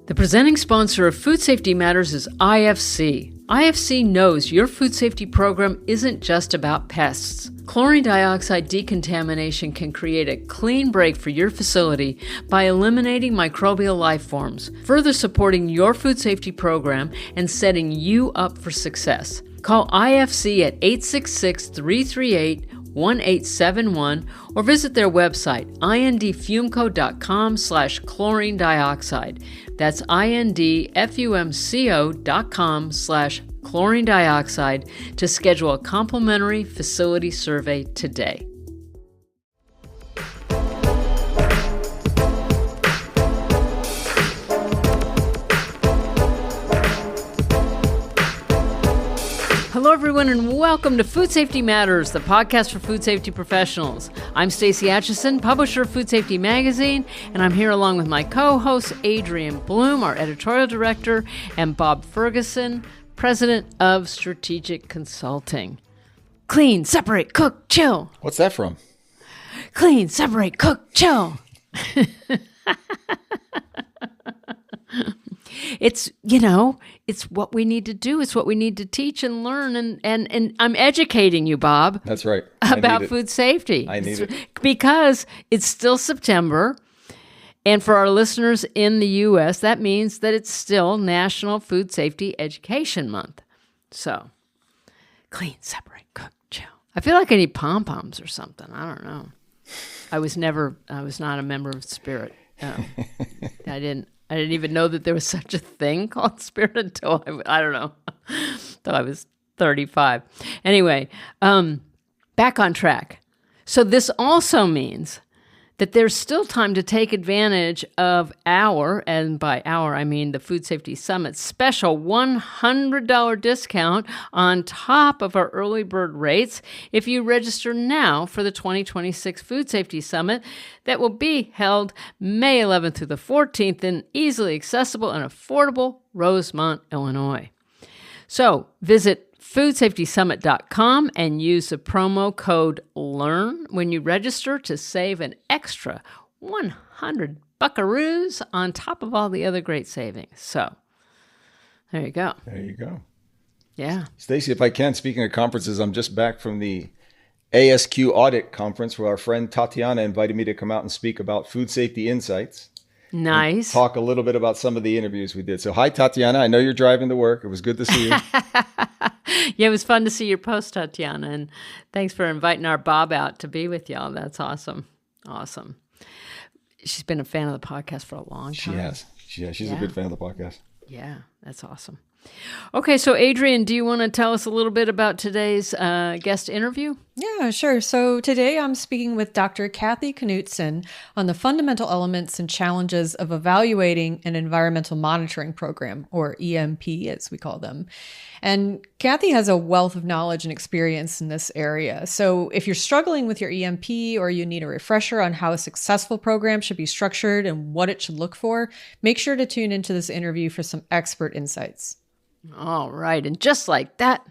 The presenting sponsor of Food Safety Matters is IFC. IFC knows your food safety program isn't just about pests. Chlorine dioxide decontamination can create a clean break for your facility by eliminating microbial life forms, further supporting your food safety program and setting you up for success. Call IFC at 866-338-1871 or visit their website, indfumco.com/chlorine dioxide. That's indfumco.com/chlorine dioxide to schedule a complimentary facility survey today. Hello, everyone, and welcome to Food Safety Matters, the podcast for food safety professionals. I'm Stacey Atchison, publisher of Food Safety Magazine, and I'm here along with my co-host, Adrian Bloom, our editorial director, and Bob Ferguson, president of Strategic Consulting. Clean, separate, cook, chill. What's that from? Clean, separate, cook, chill. It's what we need to do. It's what we need to teach and learn. And I'm educating you, Bob. That's right. About food safety. I need it. Because it's still September. And for our listeners in the U.S., that means that it's still National Food Safety Education Month. So, clean, separate, cook, chill. I feel like I need pom-poms or something. I don't know. I was not a member of Spirit. I didn't even know that there was such a thing called Spirit until I don't know, until I was 35. Anyway, back on track. So this also means that there's still time to take advantage of our, and by our I mean the Food Safety Summit special $100 discount on top of our early bird rates if you register now for the 2026 Food Safety Summit that will be held May 11th through the 14th in easily accessible and affordable Rosemont, Illinois. So visit foodsafetysummit.com and use the promo code LEARN when you register to save an extra 100 buckaroos on top of all the other great savings. So, there you go. There you go. Yeah. Stacey, if I can, speaking of conferences, I'm just back from the ASQ Audit Conference where our friend Tatiana invited me to come out and speak about food safety insights. Nice. Talk a little bit about some of the interviews we did. So, hi, Tatiana. I know you're driving to work. It was good to see you. Yeah, it was fun to see your post, Tatiana, and thanks for inviting our Bob out to be with y'all. That's awesome. Awesome. She's been a fan of the podcast for a long time. She has. She's a good fan of the podcast. Yeah, that's awesome. Okay, so Adrian, do you want to tell us a little bit about today's guest interview? Yeah, sure. So today I'm speaking with Dr. Kathy Knutson on the fundamental elements and challenges of evaluating an environmental monitoring program, or EMP as we call them. And Kathy has a wealth of knowledge and experience in this area. So if you're struggling with your EMP or you need a refresher on how a successful program should be structured and what it should look for, make sure to tune into this interview for some expert insights. All right. And just like that,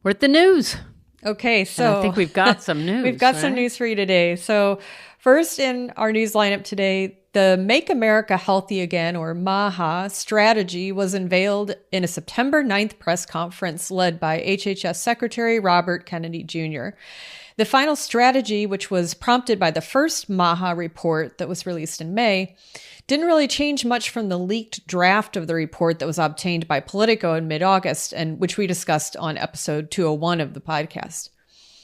we're at the news. Okay, so and I think we've got some news. We've got some news for you today. So first in our news lineup today, the Make America Healthy Again, or MAHA, strategy was unveiled in a September 9th press conference led by HHS Secretary Robert Kennedy Jr. The final strategy, which was prompted by the first MAHA report that was released in May, didn't really change much from the leaked draft of the report that was obtained by Politico in mid-August, and which we discussed on episode 201 of the podcast.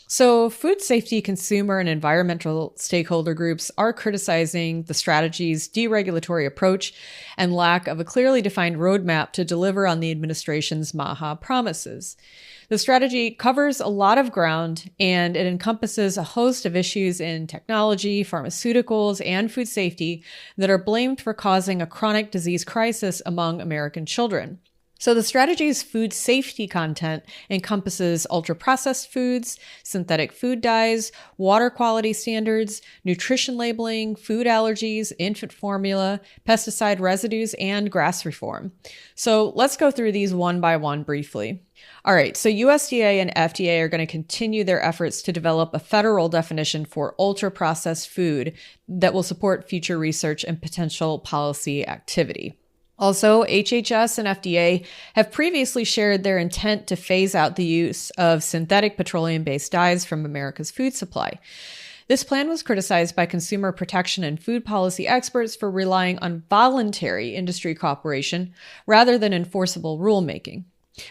So food safety, consumer, and environmental stakeholder groups are criticizing the strategy's deregulatory approach and lack of a clearly defined roadmap to deliver on the administration's MAHA promises. The strategy covers a lot of ground, and it encompasses a host of issues in technology, pharmaceuticals, and food safety that are blamed for causing a chronic disease crisis among American children. So the strategy's food safety content encompasses ultra-processed foods, synthetic food dyes, water quality standards, nutrition labeling, food allergies, infant formula, pesticide residues, and grass reform. So let's go through these one by one briefly. All right, so USDA and FDA are going to continue their efforts to develop a federal definition for ultra-processed food that will support future research and potential policy activity. Also, HHS and FDA have previously shared their intent to phase out the use of synthetic petroleum-based dyes from America's food supply. This plan was criticized by consumer protection and food policy experts for relying on voluntary industry cooperation rather than enforceable rulemaking.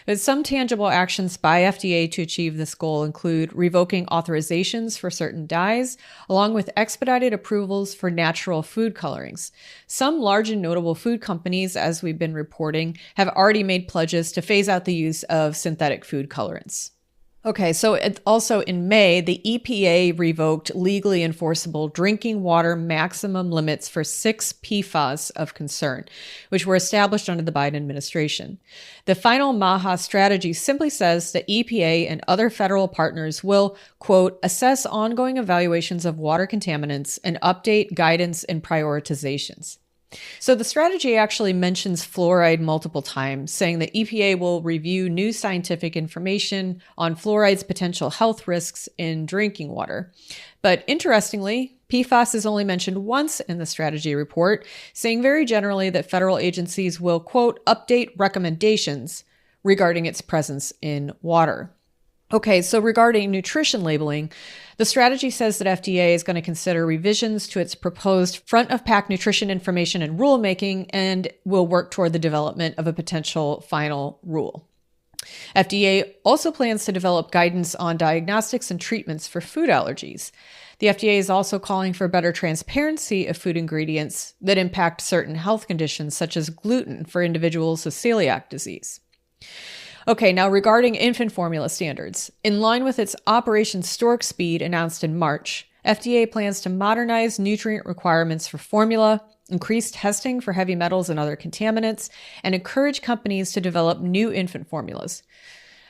But some tangible actions by FDA to achieve this goal include revoking authorizations for certain dyes, along with expedited approvals for natural food colorings. Some large and notable food companies, as we've been reporting, have already made pledges to phase out the use of synthetic food colorants. Okay, so also in May, the EPA revoked legally enforceable drinking water maximum limits for 6 PFAS of concern, which were established under the Biden administration. The final MAHA strategy simply says that EPA and other federal partners will, quote, assess ongoing evaluations of water contaminants and update guidance and prioritizations. So the strategy actually mentions fluoride multiple times, saying that EPA will review new scientific information on fluoride's potential health risks in drinking water. But interestingly, PFAS is only mentioned once in the strategy report, saying very generally that federal agencies will, quote, update recommendations regarding its presence in water. Okay, so regarding nutrition labeling, the strategy says that FDA is going to consider revisions to its proposed front-of-pack nutrition information and rulemaking and will work toward the development of a potential final rule. FDA also plans to develop guidance on diagnostics and treatments for food allergies. The FDA is also calling for better transparency of food ingredients that impact certain health conditions, such as gluten for individuals with celiac disease. Okay, now regarding infant formula standards, in line with its Operation Stork Speed announced in March, FDA plans to modernize nutrient requirements for formula, increase testing for heavy metals and other contaminants, and encourage companies to develop new infant formulas.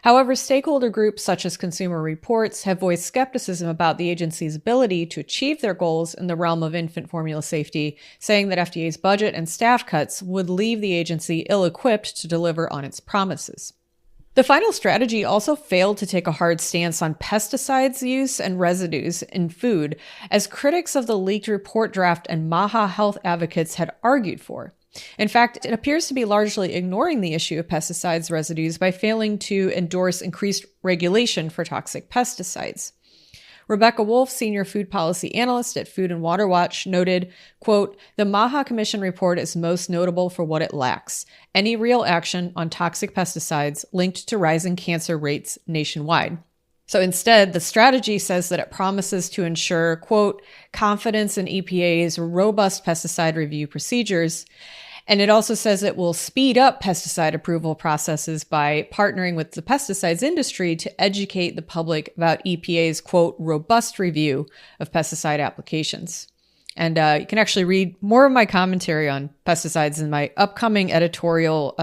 However, stakeholder groups such as Consumer Reports have voiced skepticism about the agency's ability to achieve their goals in the realm of infant formula safety, saying that FDA's budget and staff cuts would leave the agency ill-equipped to deliver on its promises. The final strategy also failed to take a hard stance on pesticides use and residues in food, as critics of the leaked report draft and MAHA health advocates had argued for. In fact, it appears to be largely ignoring the issue of pesticides residues by failing to endorse increased regulation for toxic pesticides. Rebecca Wolf, senior food policy analyst at Food and Water Watch, noted, quote, the MAHA Commission report is most notable for what it lacks: any real action on toxic pesticides linked to rising cancer rates nationwide. So instead, the strategy says that it promises to ensure, quote, confidence in EPA's robust pesticide review procedures. And it also says it will speed up pesticide approval processes by partnering with the pesticides industry to educate the public about EPA's, quote, robust review of pesticide applications. And you can actually read more of my commentary on pesticides in my upcoming editorial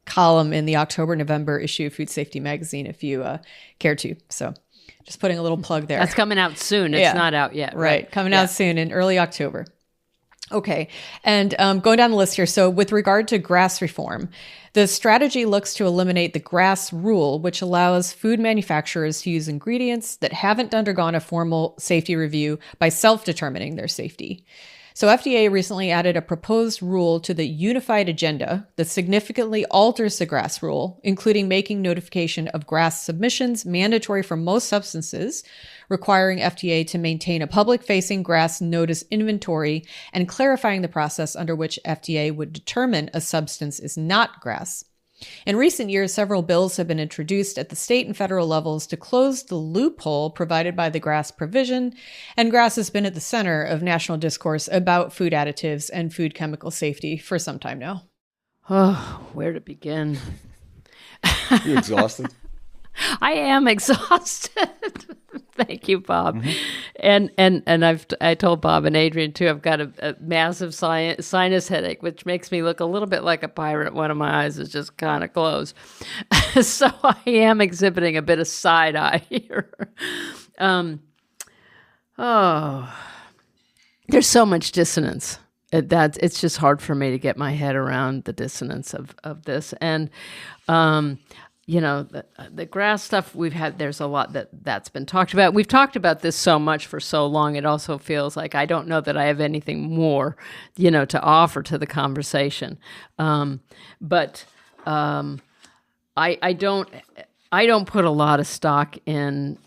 column in the October-November issue of Food Safety Magazine if you care to. So just putting a little plug there. That's coming out soon. It's not out yet. Right. Coming out soon in early October. Okay. And going down the list here. So with regard to GRAS reform, the strategy looks to eliminate the GRAS rule, which allows food manufacturers to use ingredients that haven't undergone a formal safety review by self-determining their safety. So FDA recently added a proposed rule to the unified agenda that significantly alters the GRAS rule, including making notification of GRAS submissions mandatory for most substances, requiring FDA to maintain a public-facing GRAS notice inventory, and clarifying the process under which FDA would determine a substance is not GRAS. In recent years, several bills have been introduced at the state and federal levels to close the loophole provided by the GRAS provision, and GRAS has been at the center of national discourse about food additives and food chemical safety for some time now. Oh, where to begin? You exhausted? I am exhausted. Thank you, Bob. Mm-hmm. And I told Bob and Adrian too, I've got a massive sinus headache, which makes me look a little bit like a pirate. One of my eyes is just kind of closed. So I am exhibiting a bit of side eye here. There's so much dissonance. It's just hard for me to get my head around the dissonance of this. And the grass stuff there's a lot that's been talked about. We've talked about this so much for so long. It also feels like I don't know that I have anything more, to offer to the conversation. But I don't put a lot of stock in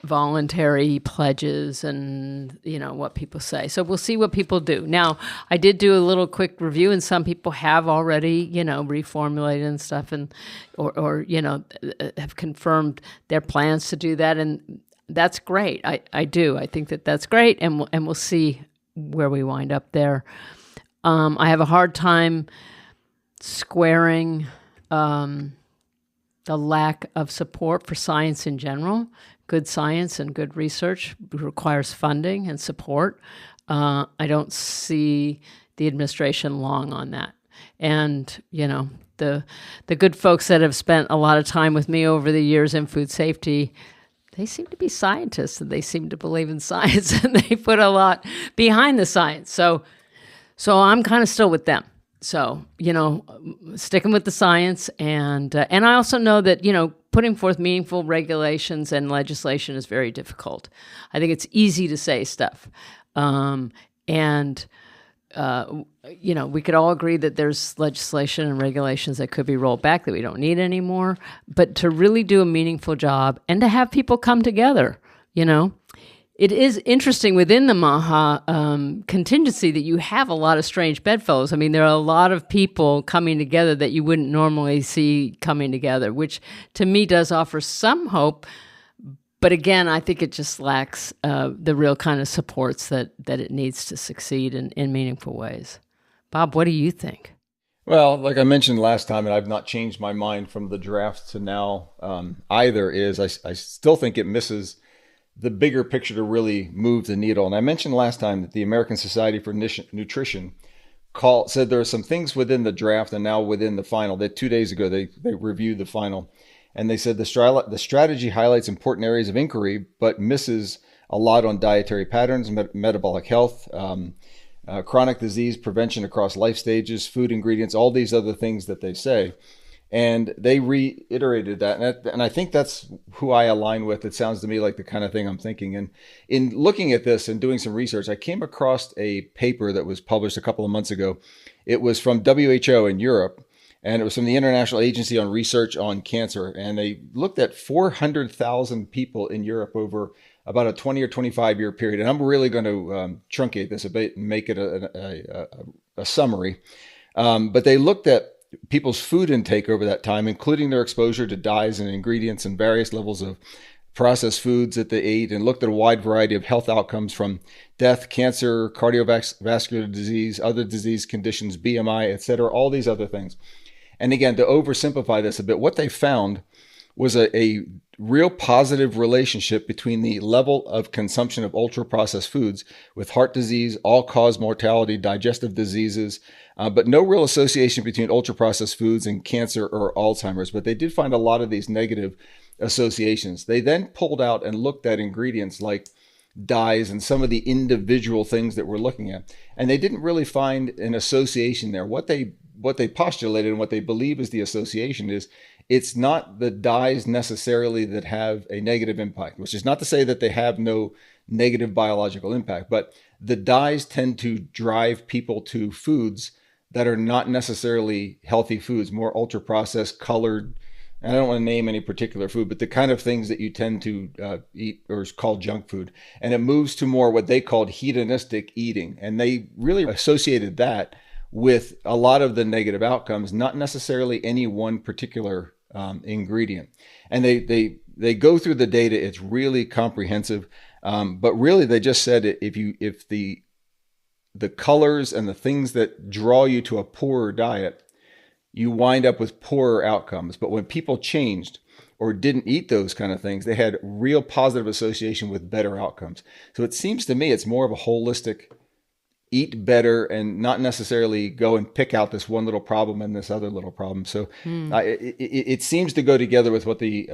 voluntary pledges and what people say. So we'll see what people do. Now, I did do a little quick review, and some people have already reformulated and stuff, and or have confirmed their plans to do that, and that's great. I think that's great, and we'll see where we wind up there. I have a hard time squaring the lack of support for science in general. Good science and good research requires funding and support. I don't see the administration long on that. And, the good folks that have spent a lot of time with me over the years in food safety, they seem to be scientists and they seem to believe in science and they put a lot behind the science. So I'm kind of still with them. So, sticking with the science, and I also know that, putting forth meaningful regulations and legislation is very difficult. I think it's easy to say stuff. We could all agree that there's legislation and regulations that could be rolled back that we don't need anymore, but to really do a meaningful job and to have people come together, It is interesting within the MAHA contingency that you have a lot of strange bedfellows. I mean, there are a lot of people coming together that you wouldn't normally see coming together, which to me does offer some hope. But again, I think it just lacks the real kind of supports that it needs to succeed in meaningful ways. Bob, what do you think? Well, like I mentioned last time, and I've not changed my mind from the draft to now either, is I still think it misses the bigger picture to really move the needle. And I mentioned last time that the American Society for Nutrition said there are some things within the draft and now within the final. That 2 days ago, they reviewed the final. And they said the strategy highlights important areas of inquiry, but misses a lot on dietary patterns, metabolic health, chronic disease prevention across life stages, food ingredients, all these other things that they say. And they reiterated that. And I think that's who I align with. It sounds to me like the kind of thing I'm thinking. And in looking at this and doing some research, I came across a paper that was published a couple of months ago. It was from WHO in Europe, and it was from the International Agency on Research on Cancer. And they looked at 400,000 people in Europe over about a 20 or 25 year period. And I'm really going to truncate this a bit and make it a summary. But they looked at people's food intake over that time, including their exposure to dyes and ingredients and various levels of processed foods that they ate, and looked at a wide variety of health outcomes from death, cancer, cardiovascular disease, other disease conditions, BMI, etc., all these other things. And again, to oversimplify this a bit, what they found was a real positive relationship between the level of consumption of ultra-processed foods with heart disease, all-cause mortality, digestive diseases, but no real association between ultra-processed foods and cancer or Alzheimer's. But they did find a lot of these negative associations. They then pulled out and looked at ingredients like dyes and some of the individual things that we're looking at, and they didn't really find an association there. What they postulated and what they believe is the association is it's not the dyes necessarily that have a negative impact, which is not to say that they have no negative biological impact, but the dyes tend to drive people to foods that are not necessarily healthy foods, more ultra processed, colored. And I don't want to name any particular food, but the kind of things that you tend to eat or is called junk food. And it moves to more what they called hedonistic eating. And they really associated that with a lot of the negative outcomes, not necessarily any one particular ingredient. And they go through the data. It's really comprehensive. But really, they just said if the colors and the things that draw you to a poorer diet, you wind up with poorer outcomes. But when people changed or didn't eat those kind of things, they had real positive association with better outcomes. So it seems to me it's more of a holistic eat better and not necessarily go and pick out this one little problem and this other little problem. So it seems to go together with what the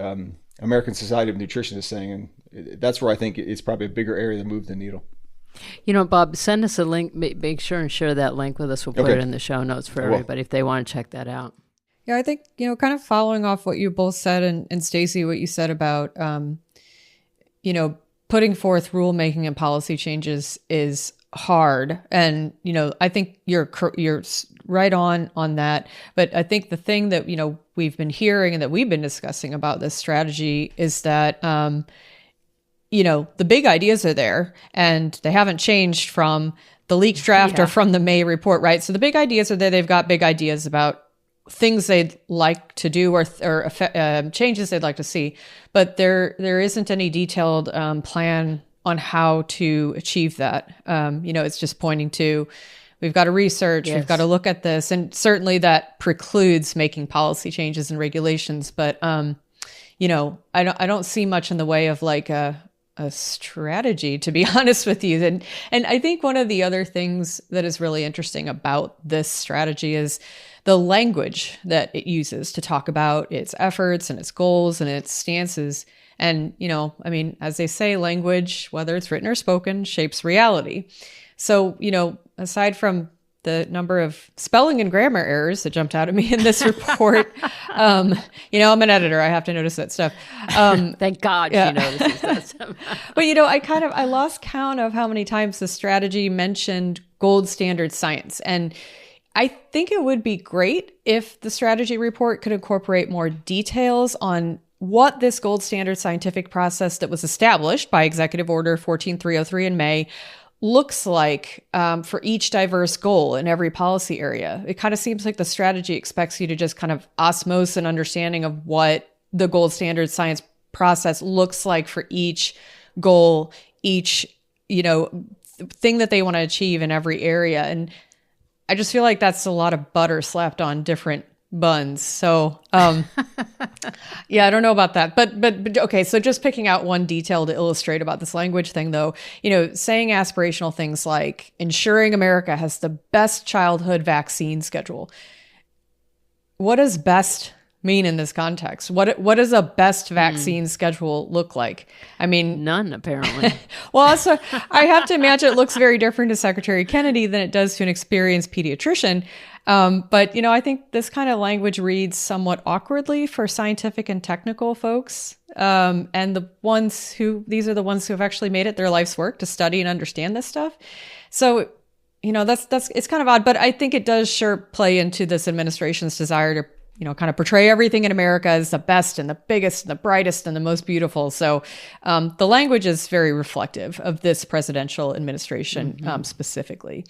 American Society of Nutrition is saying. And that's where I think it's probably a bigger area to move the needle. You know, Bob, send us a link. Make sure and share that link with us. We'll put it in the show notes for everybody if they want to check that out. Yeah, I think, kind of following off what you both said, and Stacy, what you said about, putting forth rulemaking and policy changes is hard. And, I think you're right on that. But I think the thing that, we've been hearing and that we've been discussing about this strategy is that, the big ideas are there and they haven't changed from the leaked draft or from the May report, right? So the big ideas are there. They've got big ideas about things they'd like to do or changes they'd like to see, but there isn't any detailed plan on how to achieve that. It's just pointing to, we've got to research, we've got to look at this, and certainly that precludes making policy changes and regulations. But I don't see much in the way of like a strategy, to be honest with you. And I think one of the other things that is really interesting about this strategy is the language that it uses to talk about its efforts and its goals and its stances. And, as they say, language, whether it's written or spoken, shapes reality. So, aside from the number of spelling and grammar errors that jumped out at me in this report, I'm an editor. I have to notice that stuff. Thank God she notices that stuff. But, I lost count of how many times the strategy mentioned gold standard science. And I think it would be great if the strategy report could incorporate more details on what this gold standard scientific process that was established by Executive Order 14303 in May looks like for each diverse goal in every policy area. It kind of seems like the strategy expects you to just kind of osmose an understanding of what the gold standard science process looks like for each goal, each, thing that they want to achieve in every area. And I just feel like that's a lot of butter slapped on different buns. So, yeah, I don't know about that, but okay. So just picking out one detail to illustrate about this language thing though, saying aspirational things like ensuring America has the best childhood vaccine schedule. What does best mean in this context? What does a best vaccine schedule look like? I mean, none, apparently. Well, also, I have to imagine it looks very different to Secretary Kennedy than it does to an experienced pediatrician. But, I think this kind of language reads somewhat awkwardly for scientific and technical folks. And these are the ones who have actually made it their life's work to study and understand this stuff. So, it's kind of odd, but I think it does sure play into this administration's desire to kind of portray everything in America as the best and the biggest and the brightest and the most beautiful. So the language is very reflective of this presidential administration specifically.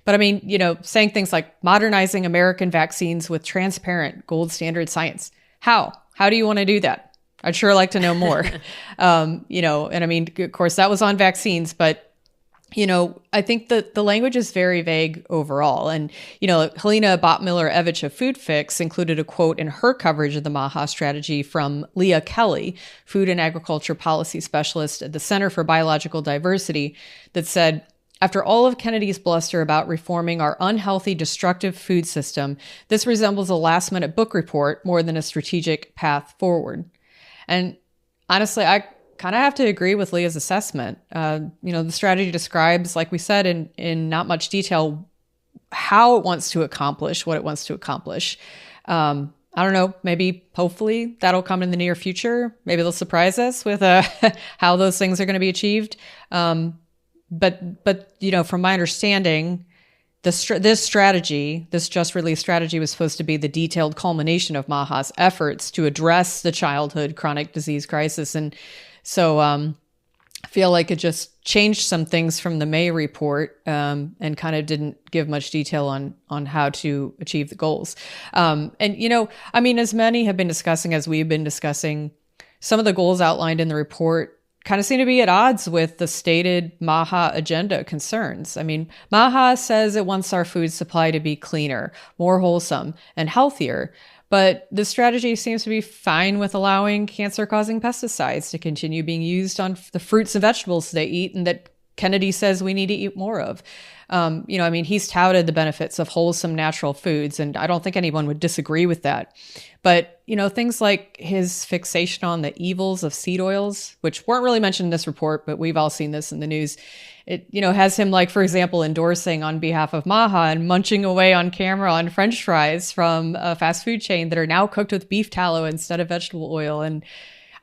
But I mean, saying things like modernizing American vaccines with transparent gold standard science. How do you want to do that? I'd sure like to know more. And I mean, of course, that was on vaccines, but I think that the language is very vague overall. And, Helena Bottmiller-Evich of Food Fix included a quote in her coverage of the MAHA strategy from Leah Kelly, Food and Agriculture Policy Specialist at the Center for Biological Diversity, that said, after all of Kennedy's bluster about reforming our unhealthy, destructive food system, this resembles a last-minute book report more than a strategic path forward. And honestly, I kind of have to agree with Leah's assessment. The strategy describes, like we said, in not much detail, how it wants to accomplish what it wants to accomplish. I don't know, hopefully that'll come in the near future. Maybe they'll surprise us with how those things are going to be achieved. But from my understanding, this just released strategy was supposed to be the detailed culmination of MAHA's efforts to address the childhood chronic disease crisis. And so I feel like it just changed some things from the May report and kind of didn't give much detail on how to achieve the goals. As many have been discussing, as we've been discussing, some of the goals outlined in the report kind of seem to be at odds with the stated MAHA agenda concerns. I mean, MAHA says it wants our food supply to be cleaner, more wholesome, and healthier. But the strategy seems to be fine with allowing cancer-causing pesticides to continue being used on the fruits and vegetables they eat, and that Kennedy says we need to eat more of. He's touted the benefits of wholesome natural foods, and I don't think anyone would disagree with that. But, things like his fixation on the evils of seed oils, which weren't really mentioned in this report, but we've all seen this in the news. It, has him, like, for example, endorsing on behalf of Maha and munching away on camera on French fries from a fast food chain that are now cooked with beef tallow instead of vegetable oil. And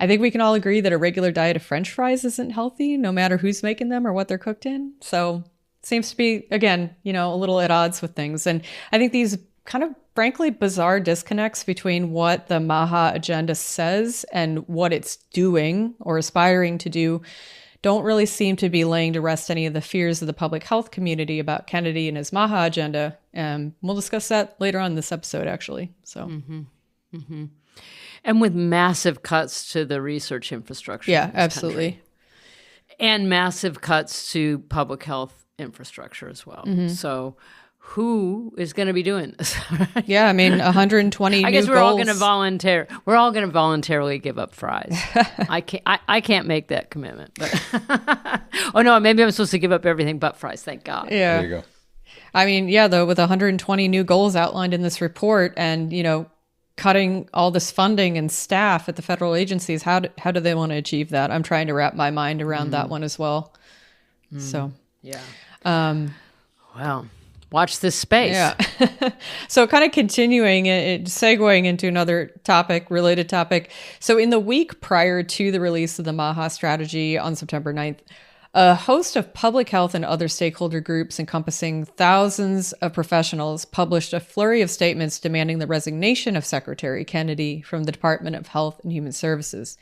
I think we can all agree that a regular diet of French fries isn't healthy, no matter who's making them or what they're cooked in. So seems to be, again, a little at odds with things. And I think these kind of frankly bizarre disconnects between what the Maha agenda says and what it's doing or aspiring to do don't really seem to be laying to rest any of the fears of the public health community about Kennedy and his Maha agenda. We'll discuss that later on in this episode, actually. So, And with massive cuts to the research infrastructure. Yeah, in this absolutely. country. And massive cuts to public health infrastructure as well. So who is going to be doing this? Yeah, 120 I guess new we're all goals. going to voluntarily give up fries. I can't make that commitment. But oh no, maybe I'm supposed to give up everything but fries. Thank God. Yeah. There you go. Though with 120 new goals outlined in this report and, cutting all this funding and staff at the federal agencies, how do they want to achieve that? I'm trying to wrap my mind around that one as well. So, yeah. Well, watch this space. Yeah. So kind of continuing, segueing into another related topic. So in the week prior to the release of the Maha strategy on September 9th, a host of public health and other stakeholder groups encompassing thousands of professionals published a flurry of statements demanding the resignation of Secretary Kennedy from the Department of Health and Human Services.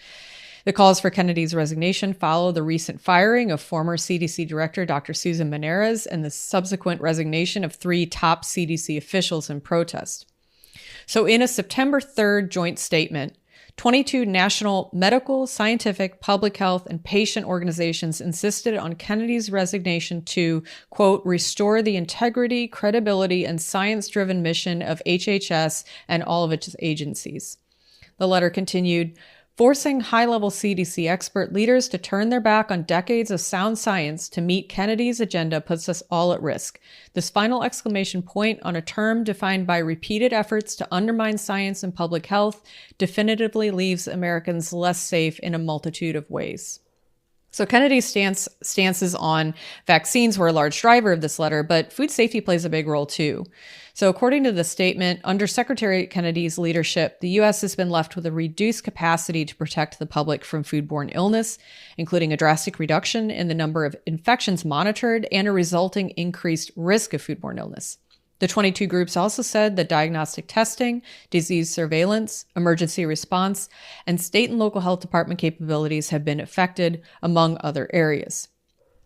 The calls for Kennedy's resignation follow the recent firing of former CDC Director Dr. Susan Menares and the subsequent resignation of 3 top CDC officials in protest. So in a September 3rd joint statement, 22 national medical, scientific, public health, and patient organizations insisted on Kennedy's resignation to, quote, restore the integrity, credibility, and science-driven mission of HHS and all of its agencies. The letter continued, forcing high-level CDC expert leaders to turn their back on decades of sound science to meet Kennedy's agenda puts us all at risk. This final exclamation point on a term defined by repeated efforts to undermine science and public health definitively leaves Americans less safe in a multitude of ways. So Kennedy's stances on vaccines were a large driver of this letter, but food safety plays a big role too. So according to the statement, under Secretary Kennedy's leadership, the U.S. has been left with a reduced capacity to protect the public from foodborne illness, including a drastic reduction in the number of infections monitored and a resulting increased risk of foodborne illness. The 22 groups also said that diagnostic testing, disease surveillance, emergency response, and state and local health department capabilities have been affected, among other areas.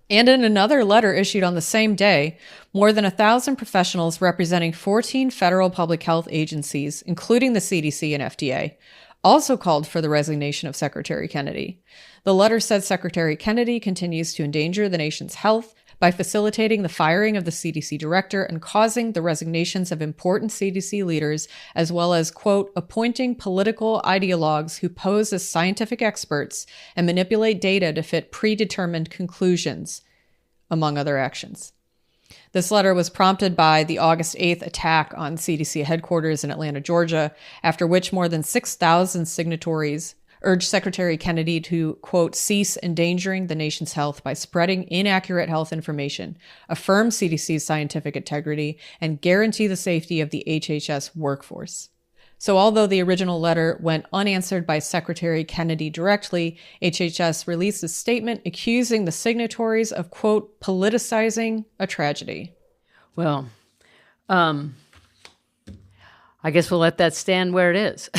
And in another letter issued on the same day, more than 1,000 professionals representing 14 federal public health agencies, including the CDC and FDA, also called for the resignation of Secretary Kennedy. The letter said Secretary Kennedy continues to endanger the nation's health by facilitating the firing of the CDC director and causing the resignations of important CDC leaders, as well as, quote, appointing political ideologues who pose as scientific experts and manipulate data to fit predetermined conclusions, among other actions. This letter was prompted by the August 8th attack on CDC headquarters in Atlanta, Georgia, after which more than 6,000 signatories urged Secretary Kennedy to, quote, cease endangering the nation's health by spreading inaccurate health information, affirm CDC's scientific integrity, and guarantee the safety of the HHS workforce. So although the original letter went unanswered by Secretary Kennedy directly, HHS released a statement accusing the signatories of, quote, politicizing a tragedy. Well, I guess we'll let that stand where it is.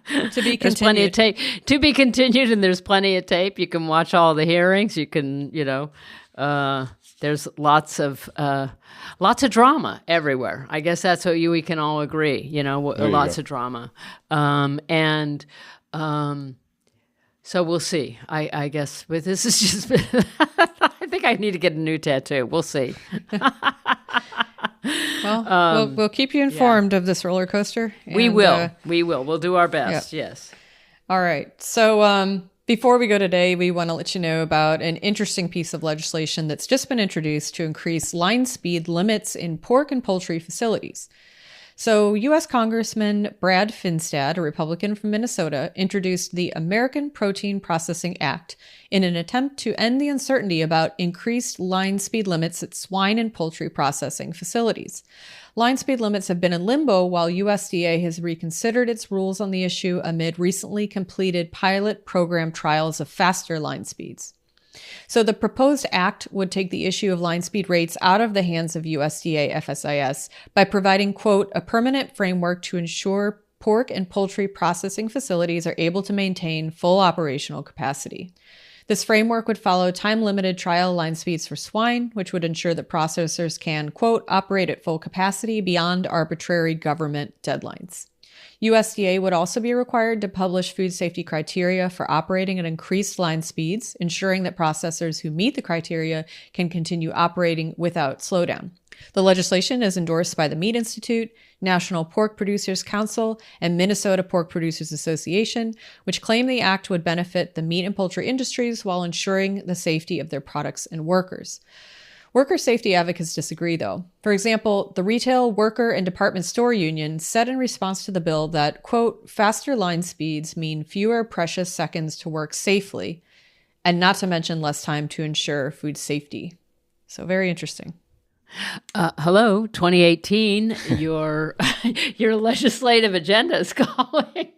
To be continued. There's plenty of tape. To be continued, and there's plenty of tape. You can watch all the hearings. You can, there's lots of drama everywhere. I guess that's what we can all agree. Lots of drama, so we'll see. I guess, but this is just. I think I need to get a new tattoo. We'll see. Well, we'll keep you informed of this roller coaster. We will. We'll do our best. Yeah. Yes. All right. So Before we go today, we want to let you know about an interesting piece of legislation that's just been introduced to increase line speed limits in pork and poultry facilities. So, U.S. Congressman Brad Finstad, a Republican from Minnesota, introduced the American Protein Processing Act in an attempt to end the uncertainty about increased line speed limits at swine and poultry processing facilities. Line speed limits have been in limbo while USDA has reconsidered its rules on the issue amid recently completed pilot program trials of faster line speeds. So the proposed act would take the issue of line speed rates out of the hands of USDA FSIS by providing, quote, a permanent framework to ensure pork and poultry processing facilities are able to maintain full operational capacity. This framework would follow time-limited trial line speeds for swine, which would ensure that processors can, quote, operate at full capacity beyond arbitrary government deadlines. USDA would also be required to publish food safety criteria for operating at increased line speeds, ensuring that processors who meet the criteria can continue operating without slowdown. The legislation is endorsed by the Meat Institute, National Pork Producers Council, and Minnesota Pork Producers Association, which claim the act would benefit the meat and poultry industries while ensuring the safety of their products and workers. Worker safety advocates disagree, though. For example, the Retail Worker and Department Store Union said in response to the bill that, quote, faster line speeds mean fewer precious seconds to work safely, and not to mention less time to ensure food safety. So very interesting. Hello, 2018, your legislative agenda is calling.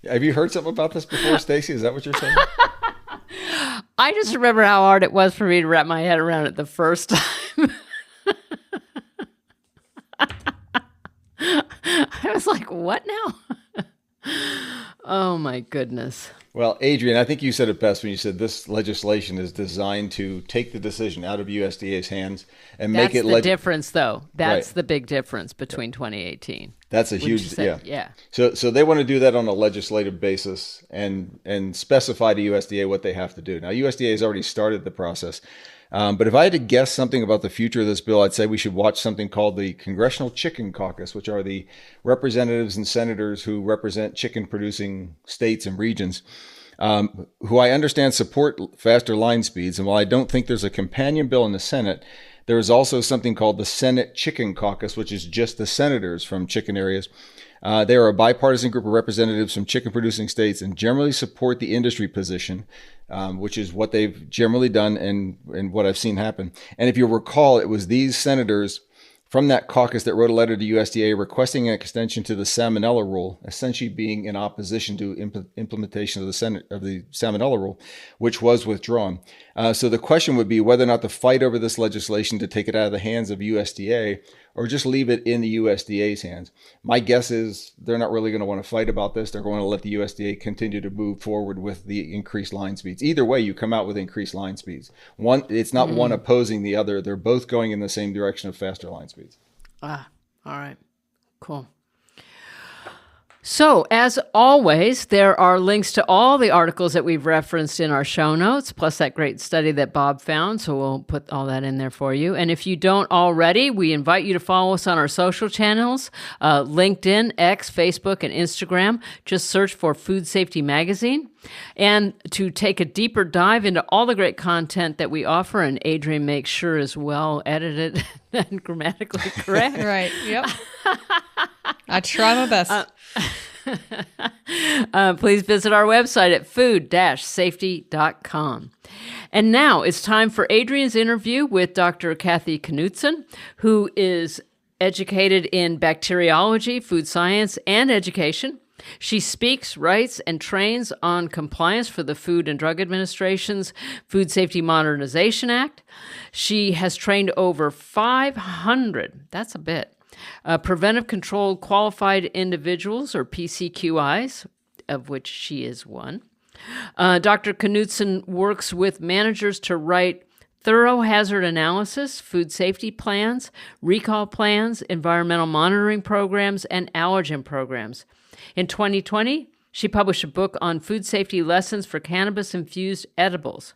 Have you heard something about this before, Stacy? Is that what you're saying? I just remember how hard it was for me to wrap my head around it the first time. I was like, what now? Oh, my goodness. Well, Adrian, I think you said it best when you said this legislation is designed to take the decision out of USDA's hands and make it... That's the difference, though. That's right. The big difference between 2018. That's a huge... Yeah. So they want to do that on a legislative basis and specify to USDA what they have to do. Now, USDA has already started the process. But if I had to guess something about the future of this bill, I'd say we should watch something called the Congressional Chicken Caucus, which are the representatives and senators who represent chicken-producing states and regions, who I understand support faster line speeds. And while I don't think there's a companion bill in the Senate, there is also something called the Senate Chicken Caucus, which is just the senators from chicken areas. They are a bipartisan group of representatives from chicken-producing states and generally support the industry position, which is what they've generally done and what I've seen happen. And if you recall, it was these senators from that caucus that wrote a letter to USDA requesting an extension to the salmonella rule, essentially being in opposition to implementation of the salmonella rule, which was withdrawn. So the question would be whether or not to fight over this legislation to take it out of the hands of USDA or just leave it in the USDA's hands. My guess is they're not really going to want to fight about this. They're going to let the USDA continue to move forward with the increased line speeds. Either way, you come out with increased line speeds. It's not one opposing the other. They're both going in the same direction of faster line speeds. All right. Cool. So, as always, there are links to all the articles that we've referenced in our show notes, plus that great study that Bob found. So we'll put all that in there for you. And if you don't already, we invite you to follow us on our social channels, LinkedIn, X, Facebook, and Instagram. Just search for Food Safety Magazine. And to take a deeper dive into all the great content that we offer, and Adrian makes sure is well edited and grammatically correct. Right. Yep. I try my best. Please visit our website at food-safety.com. And now it's time for Adrian's interview with Dr. Kathy Knutson, who is educated in bacteriology, food science, and education. She speaks, writes, and trains on compliance for the Food and Drug Administration's Food Safety Modernization Act. She has trained over 500, that's a bit, preventive control qualified individuals, or PCQIs, of which she is one. Dr. Knutson works with managers to write thorough hazard analysis, food safety plans, recall plans, environmental monitoring programs, and allergen programs. In 2020, she published a book on food safety lessons for cannabis-infused edibles.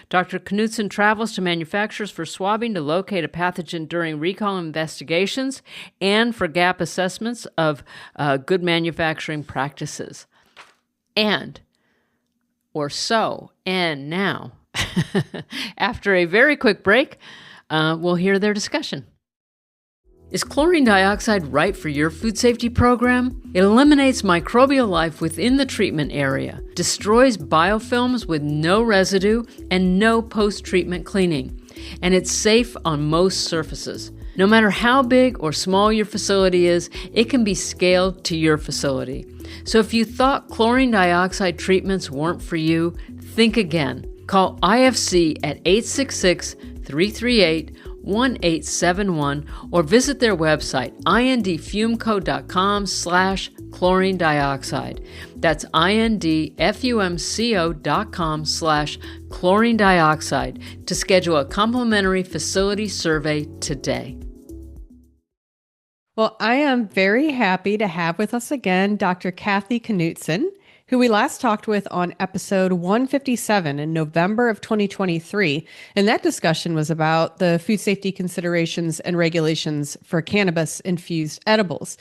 Dr. Knutson travels to manufacturers for swabbing to locate a pathogen during recall investigations and for gap assessments of good manufacturing practices. And or so. And now, after a very quick break, we'll hear their discussion. Is chlorine dioxide right for your food safety program? It eliminates microbial life within the treatment area, destroys biofilms with no residue and no post-treatment cleaning, and it's safe on most surfaces. No matter how big or small your facility is, it can be scaled to your facility. So if you thought chlorine dioxide treatments weren't for you, think again. Call IFC at 866-338-1871 or visit their website, indfumco.com/chlorine dioxide. That's indfumco.com/chlorine dioxide to schedule a complimentary facility survey today. Well, I am very happy to have with us again Dr. Kathy Knutson, who we last talked with on episode 157 in November of 2023. And that discussion was about the food safety considerations and regulations for cannabis-infused edibles.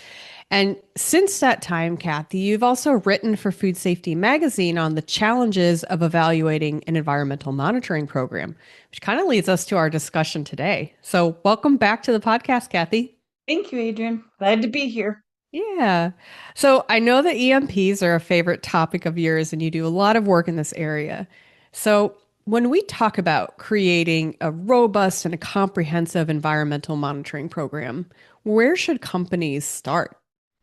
And since that time, Kathy, you've also written for Food Safety Magazine on the challenges of evaluating an environmental monitoring program, which kind of leads us to our discussion today. So welcome back to the podcast, Kathy. Thank you, Adrian. Glad to be here. Yeah. So I know that EMPs are a favorite topic of yours and you do a lot of work in this area. So when we talk about creating a robust and a comprehensive environmental monitoring program, where should companies start?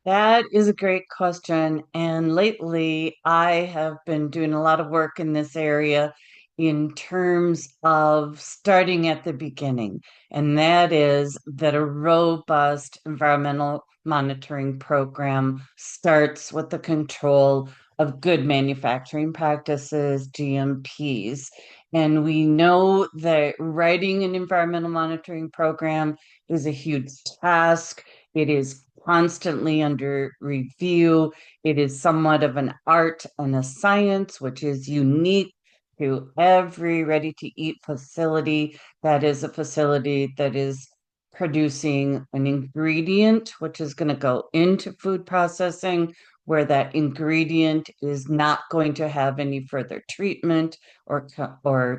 That is a great question. And lately, I have been doing a lot of work in this area in terms of starting at the beginning. And that is that a robust environmental monitoring program starts with the control of good manufacturing practices, GMPs. And we know that writing an environmental monitoring program is a huge task. It is constantly under review. It is somewhat of an art and a science, which is unique to every ready-to-eat facility. That is a facility that is producing an ingredient, which is going to go into food processing, where that ingredient is not going to have any further treatment or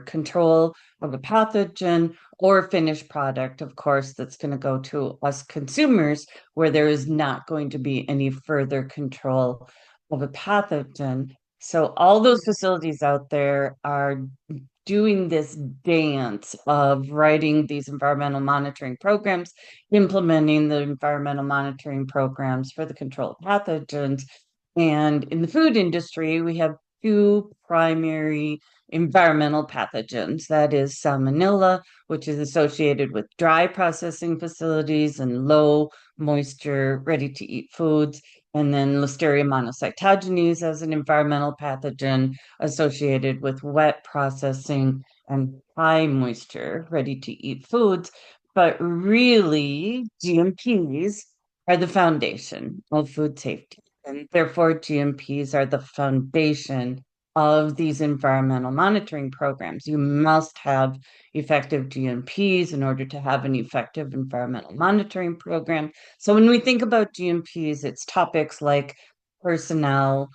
control of a pathogen or finished product, of course, that's going to go to us consumers, where there is not going to be any further control of a pathogen. So all those facilities out there are doing this dance of writing these environmental monitoring programs, implementing the environmental monitoring programs for the control of pathogens. And in the food industry, we have two primary environmental pathogens. That is salmonella, which is associated with dry processing facilities and low moisture, ready-to-eat foods. And then Listeria monocytogenes as an environmental pathogen associated with wet processing and high moisture, ready-to-eat foods. But really, GMPs are the foundation of food safety. And therefore, GMPs are the foundation of these environmental monitoring programs. You must have effective GMPs in order to have an effective environmental monitoring program. So when we think about GMPs, it's topics like personnel,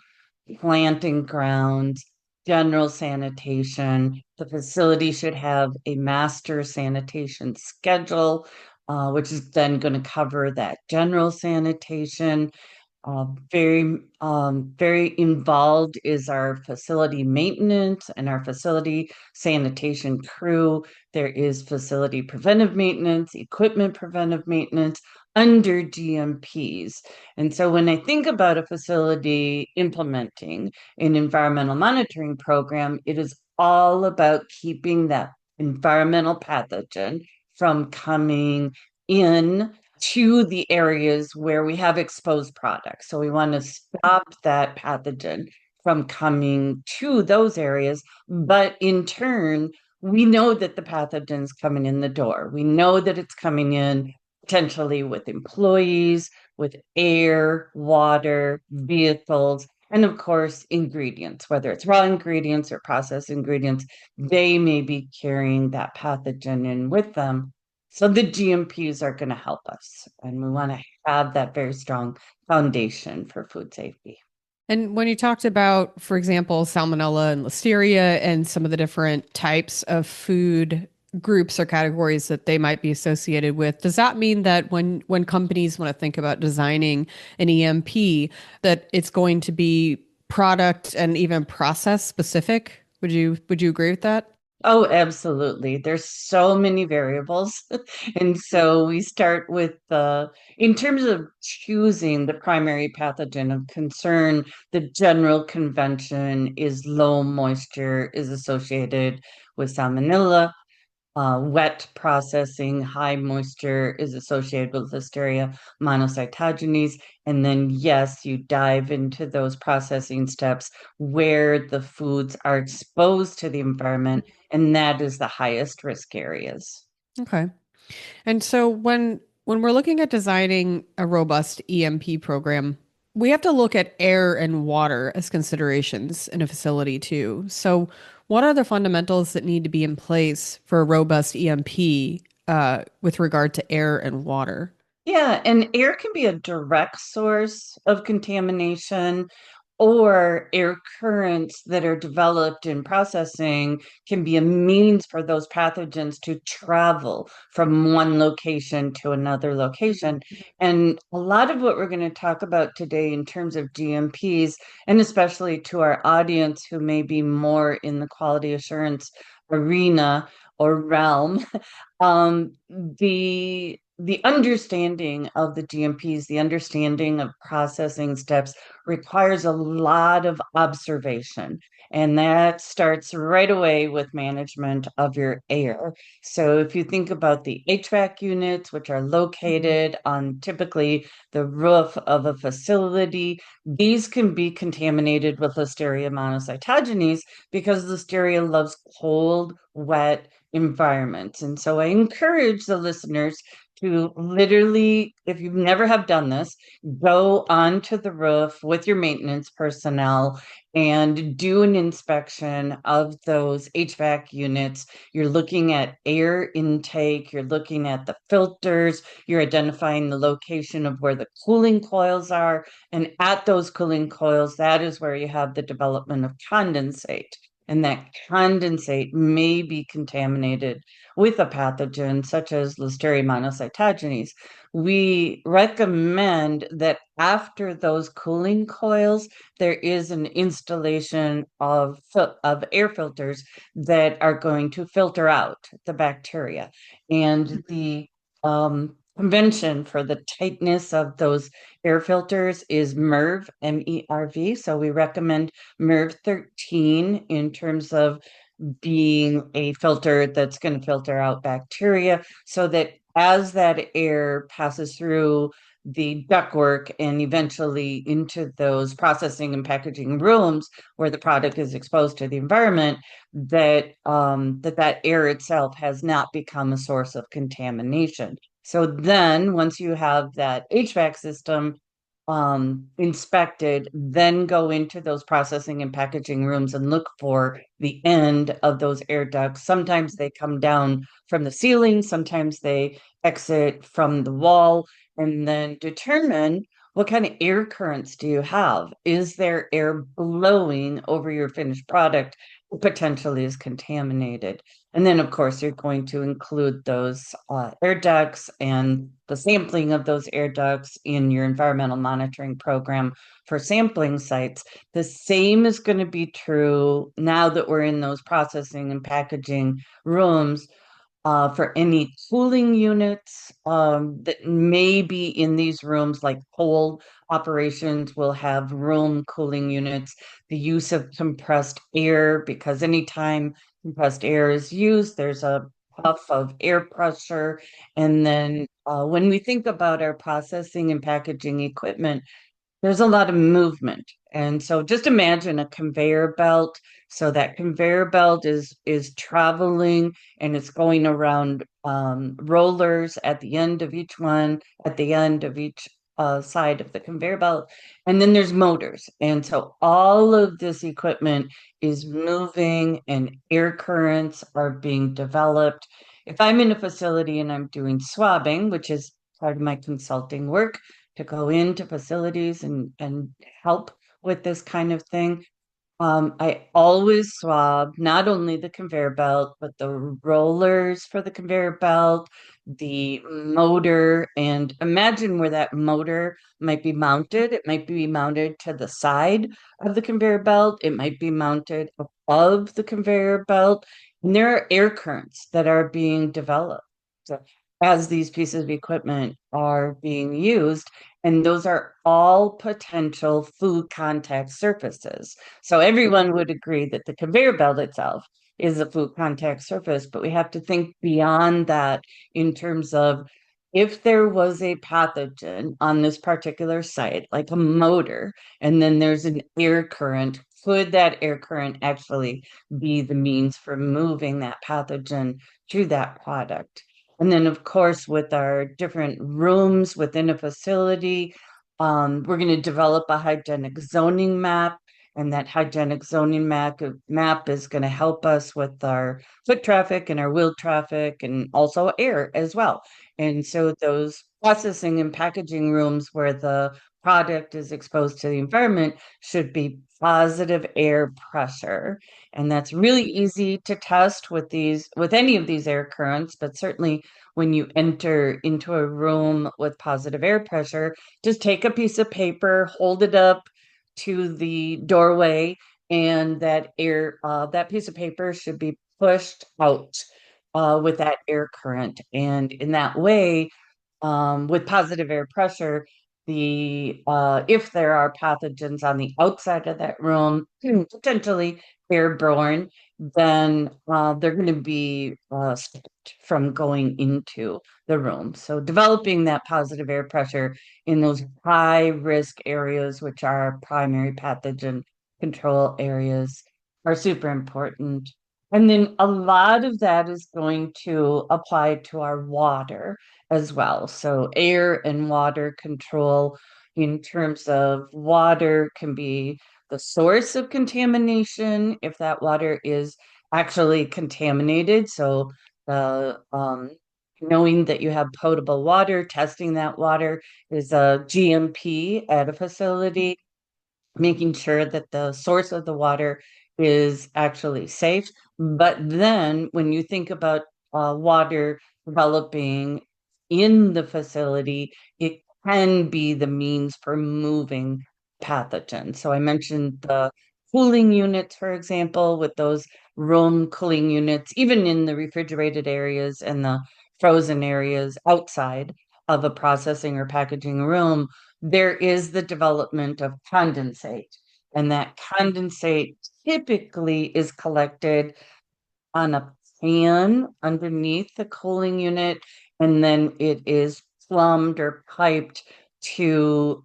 planting grounds, general sanitation. The facility should have a master sanitation schedule, which is then going to cover that general sanitation. Very involved is our facility maintenance and our facility sanitation crew. There is facility preventive maintenance, equipment preventive maintenance under GMPs. And so when I think about a facility implementing an environmental monitoring program, it is all about keeping that environmental pathogen from coming in to the areas where we have exposed products. So we want to stop that pathogen from coming to those areas. But in turn, we know that the pathogen's coming in the door. We know that it's coming in potentially with employees, with air, water, vehicles, and of course, ingredients, whether it's raw ingredients or processed ingredients, they may be carrying that pathogen in with them. So the GMPs are going to help us, and we want to have that very strong foundation for food safety. And when you talked about, for example, salmonella and listeria and some of the different types of food groups or categories that they might be associated with, does that mean that when companies want to think about designing an EMP, that it's going to be product and even process specific? Would you agree with that? Oh, absolutely. There's so many variables. And so we start with in terms of choosing the primary pathogen of concern, the general convention is low moisture is associated with salmonella. Wet processing, high moisture is associated with Listeria monocytogenes. And then, yes, you dive into those processing steps where the foods are exposed to the environment, and that is the highest risk areas. Okay. And so when we're looking at designing a robust EMP program, we have to look at air and water as considerations in a facility too. So what are the fundamentals that need to be in place for a robust EMP with regard to air and water? Yeah, and air can be a direct source of contamination, or air currents that are developed in processing can be a means for those pathogens to travel from one location to another location. And a lot of what we're going to talk about today in terms of GMPs, and especially to our audience who may be more in the quality assurance arena or realm, the understanding of the GMPs, the understanding of processing steps requires a lot of observation. And that starts right away with management of your air. So if you think about the HVAC units, which are located on typically the roof of a facility, these can be contaminated with Listeria monocytogenes because Listeria loves cold, wet environments. And so I encourage the listeners to literally, if you never have done this, go onto the roof with your maintenance personnel and do an inspection of those HVAC units. You're looking at air intake, you're looking at the filters, you're identifying the location of where the cooling coils are. And at those cooling coils, that is where you have the development of condensate. And that condensate may be contaminated with a pathogen such as Listeria monocytogenes. We recommend that after those cooling coils, there is an installation of air filters that are going to filter out the bacteria. And the convention for the tightness of those air filters is MERV, MERV. So we recommend MERV 13 in terms of being a filter that's going to filter out bacteria, so that as that air passes through the ductwork and eventually into those processing and packaging rooms where the product is exposed to the environment, that air itself has not become a source of contamination. So then once you have that HVAC system inspected, then go into those processing and packaging rooms and look for the end of those air ducts. Sometimes they come down from the ceiling, sometimes they exit from the wall, and then determine what kind of air currents do you have? Is there air blowing over your finished product that potentially is contaminated? And then, of course, you're going to include those air ducts and the sampling of those air ducts in your environmental monitoring program for sampling sites. The same is going to be true now that we're in those processing and packaging rooms for any cooling units that may be in these rooms, like cold operations will have room cooling units, the use of compressed air, because anytime compressed air is used, there's a puff of air pressure. And then when we think about our processing and packaging equipment, there's a lot of movement. And so just imagine a conveyor belt. So that conveyor belt is traveling and it's going around rollers at the end of each one, at the end of each side of the conveyor belt. And then there's motors. And so all of this equipment is moving and air currents are being developed. If I'm in a facility and I'm doing swabbing, which is part of my consulting work, to go into facilities and help with this kind of thing. I always swab not only the conveyor belt, but the rollers for the conveyor belt, the motor, and imagine where that motor might be mounted. It might be mounted to the side of the conveyor belt. It might be mounted above the conveyor belt. And there are air currents that are being developed. So as these pieces of equipment are being used, and those are all potential food contact surfaces. So everyone would agree that the conveyor belt itself is a food contact surface, but we have to think beyond that in terms of if there was a pathogen on this particular site, like a motor, and then there's an air current, could that air current actually be the means for moving that pathogen to that product? And then, of course, with our different rooms within a facility, we're going to develop a hygienic zoning map. And that hygienic zoning map is going to help us with our foot traffic and our wheel traffic and also air as well. And so those processing and packaging rooms where the product is exposed to the environment should be positive air pressure. And that's really easy to test with any of these air currents, but certainly when you enter into a room with positive air pressure, just take a piece of paper, hold it up to the doorway, and that piece of paper should be pushed out with that air current. And in that way, with positive air pressure, if there are pathogens on the outside of that room, potentially airborne, then they're going to be stopped from going into the room. So developing that positive air pressure in those high risk areas, which are primary pathogen control areas, are super important. And then a lot of that is going to apply to our water as well. So air and water control in terms of water can be the source of contamination if that water is actually contaminated. So knowing that you have potable water, testing that water is a GMP at a facility, making sure that the source of the water is actually safe. But then when you think about water developing in the facility, it can be the means for moving pathogens. So I mentioned the cooling units, for example, with those room cooling units, even in the refrigerated areas and the frozen areas outside of a processing or packaging room, there is the development of condensate. And that condensate typically is collected on a pan underneath the cooling unit, and then it is plumbed or piped to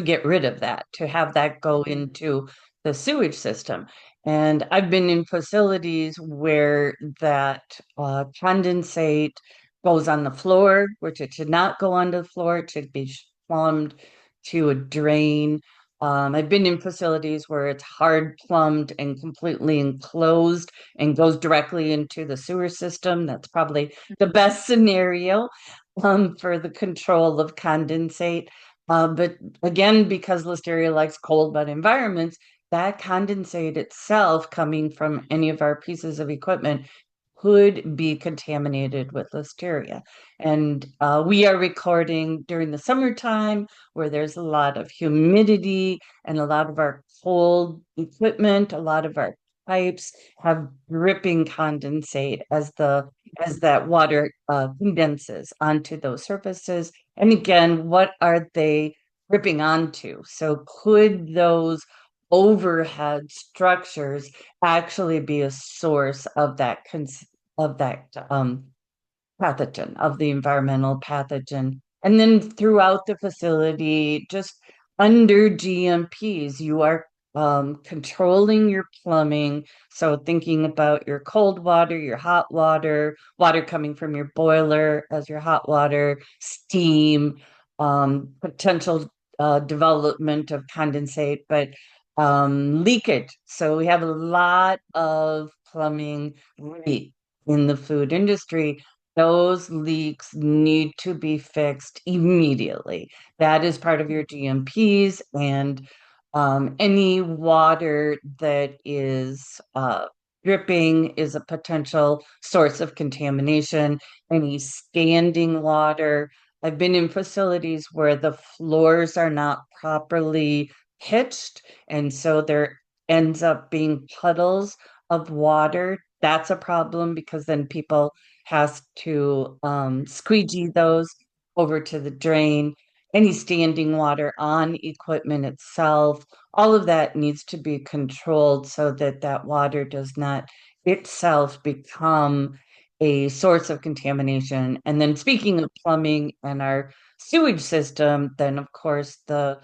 get rid of that, to have that go into the sewage system. And I've been in facilities where that condensate goes on the floor, which it should not go onto the floor. It should be plumbed to a drain. I've been in facilities where it's hard plumbed and completely enclosed and goes directly into the sewer system. That's probably the best scenario for the control of condensate. But again, because Listeria likes cold wet environments, that condensate itself coming from any of our pieces of equipment could be contaminated with Listeria. And we are recording during the summertime where there's a lot of humidity and a lot of our cold equipment, a lot of our pipes have dripping condensate as that water condenses onto those surfaces. And again, what are they dripping onto? So could those overhead structures actually be a source of that pathogen, of the environmental pathogen? And then throughout the facility, just under GMPs, you are controlling your plumbing. So thinking about your cold water, your hot water, water coming from your boiler as your hot water, steam, potential development of condensate, but leakage. So we have a lot of plumbing leak in the food industry. Those leaks need to be fixed immediately. That is part of your GMPs, and Any water that is dripping is a potential source of contamination. Any standing water. I've been in facilities where the floors are not properly pitched, and so there ends up being puddles of water. That's a problem because then people has to squeegee those over to the drain. Any standing water on equipment itself, all of that needs to be controlled so that that water does not itself become a source of contamination. And then speaking of plumbing and our sewage system, then of course the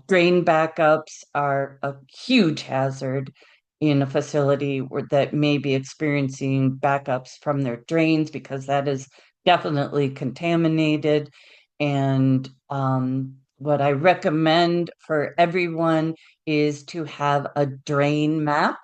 drain backups are a huge hazard in a facility that may be experiencing backups from their drains because that is definitely contaminated. And what I recommend for everyone is to have a drain map.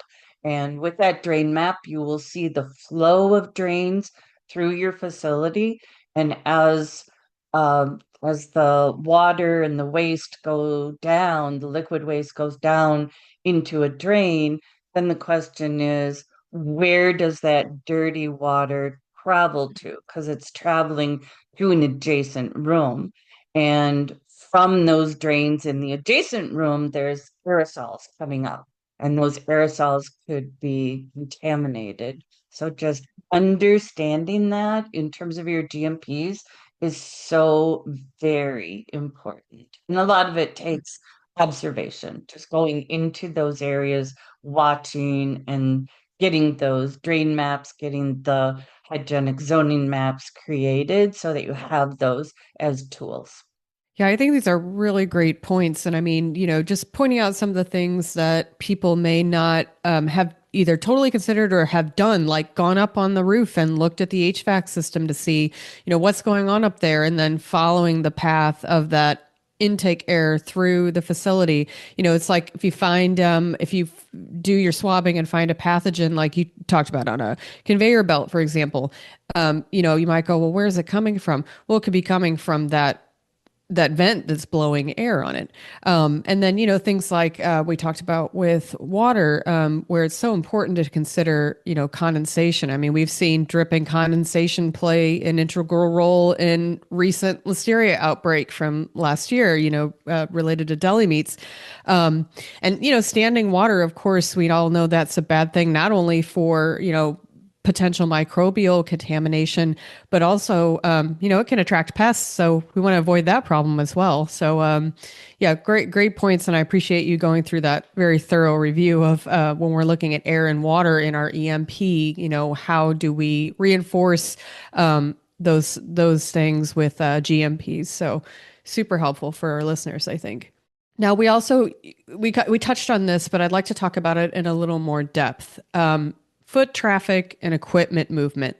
And with that drain map, you will see the flow of drains through your facility. And as the water and the waste go down, the liquid waste goes down into a drain, then the question is, where does that dirty water travel to? Because it's traveling to an adjacent room. And from those drains in the adjacent room, there's aerosols coming up, and those aerosols could be contaminated. So just understanding that in terms of your GMPs is so very important. And a lot of it takes observation, just going into those areas, watching and getting those drain maps, getting the hygienic zoning maps created so that you have those as tools. Yeah, I think these are really great points. And I mean, just pointing out some of the things that people may not have either totally considered or have done, like gone up on the roof and looked at the HVAC system to see, what's going on up there, and then following the path of that intake air through the facility. It's like if you do your swabbing and find a pathogen, like you talked about on a conveyor belt, for example, you might go, well, where is it coming from? Well, it could be coming from that vent that's blowing air on it. And then, things like we talked about with water, where it's so important to consider, condensation. I mean, we've seen drip and condensation play an integral role in recent listeria outbreak from last year, related to deli meats. And, standing water, of course, we all know that's a bad thing, not only for, potential microbial contamination, but also, it can attract pests. So we want to avoid that problem as well. So, yeah, great points. And I appreciate you going through that very thorough review of when we're looking at air and water in our EMP, how do we reinforce those things with GMPs? So super helpful for our listeners, I think. Now, we also, we touched on this, but I'd like to talk about it in a little more depth. Foot traffic and equipment movement.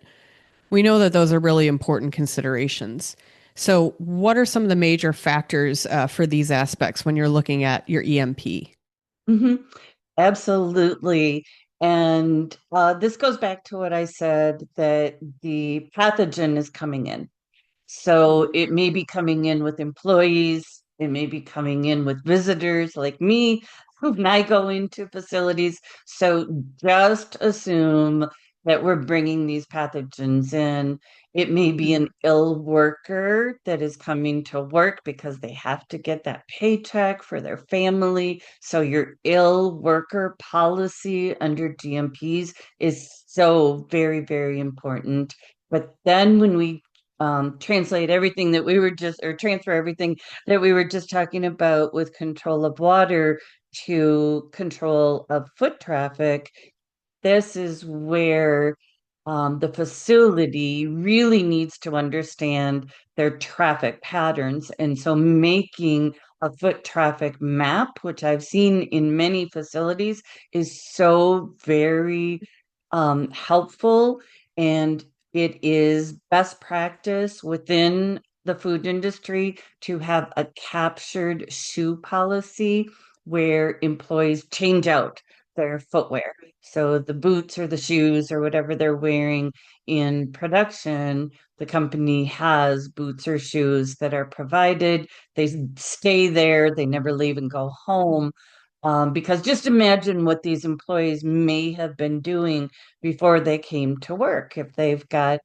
We know that those are really important considerations. So what are some of the major factors for these aspects when you're looking at your EMP? Mm-hmm. Absolutely. And this goes back to what I said that the pathogen is coming in. So it may be coming in with employees, it may be coming in with visitors like me when I go into facilities. So just assume that we're bringing these pathogens in. It may be an ill worker that is coming to work because they have to get that paycheck for their family. So your ill worker policy under GMPs is so very, very important. But then when we translate everything that we were just, or transfer everything that we were just talking about with control of water to control of foot traffic, this is where the facility really needs to understand their traffic patterns. And so making a foot traffic map, which I've seen in many facilities, is so very helpful. And it is best practice within the food industry to have a captured shoe policy where employees change out their footwear. So the boots or the shoes or whatever they're wearing in production, the company has boots or shoes that are provided. They stay there, they never leave and go home. Because just imagine what these employees may have been doing before they came to work. If they've got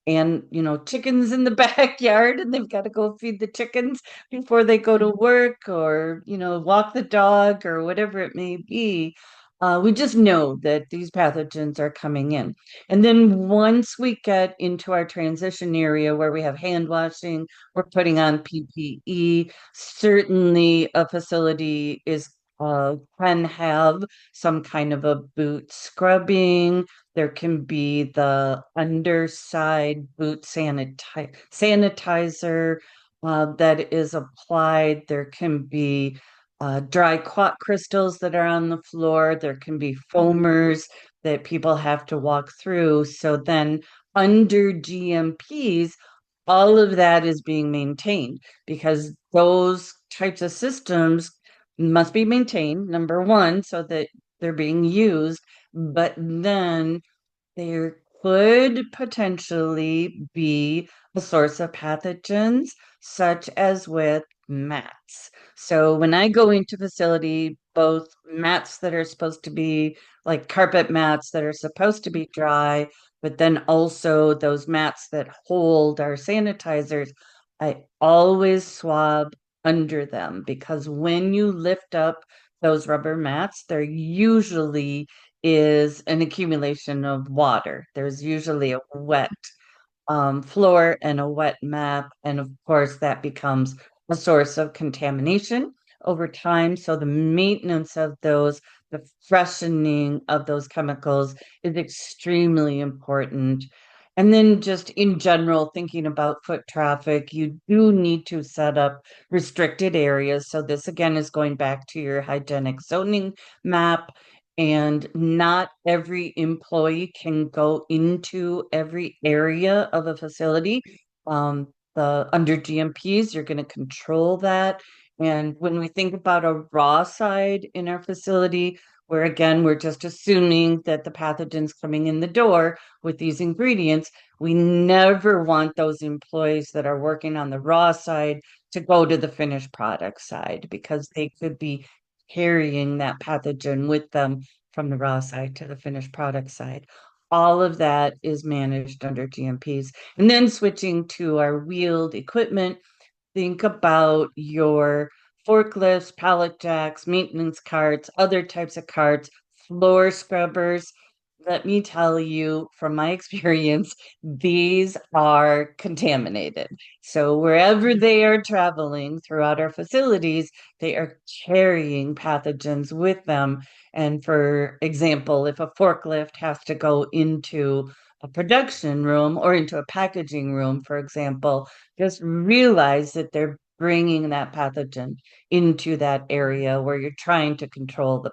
chickens in the backyard and they've got to go feed the chickens before they go to work or, walk the dog or whatever it may be. We just know that these pathogens are coming in. And then once we get into our transition area where we have hand washing, we're putting on PPE. Certainly, a facility can have some kind of a boot scrubbing. There can be the underside boot sanitizer that is applied. There can be dry quartz crystals that are on the floor. There can be foamers that people have to walk through. So then, under GMPs, all of that is being maintained because those types of systems must be maintained, number one, so that they're being used. But then there could potentially be a source of pathogens, such as with mats. So when I go into facility, both mats that are supposed to be like carpet mats that are supposed to be dry, but then also those mats that hold our sanitizers, I always swab under them because when you lift up those rubber mats, they're usually is an accumulation of water. There's usually a wet floor and a wet mat. And of course, that becomes a source of contamination over time. So the maintenance of those, the freshening of those chemicals is extremely important. And then just in general, thinking about foot traffic, you do need to set up restricted areas. So this again is going back to your hygienic zoning map. And not every employee can go into every area of a facility. Under GMPs, you're going to control that. And when we think about a raw side in our facility, where again, we're just assuming that the pathogen's coming in the door with these ingredients, we never want those employees that are working on the raw side to go to the finished product side because they could be carrying that pathogen with them from the raw side to the finished product side. All of that is managed under GMPs. And then switching to our wheeled equipment, think about your forklifts, pallet jacks, maintenance carts, other types of carts, floor scrubbers. Let me tell you from my experience, these are contaminated. So wherever they are traveling throughout our facilities, they are carrying pathogens with them. And for example, if a forklift has to go into a production room or into a packaging room, for example, just realize that they're bringing that pathogen into that area where you're trying to control the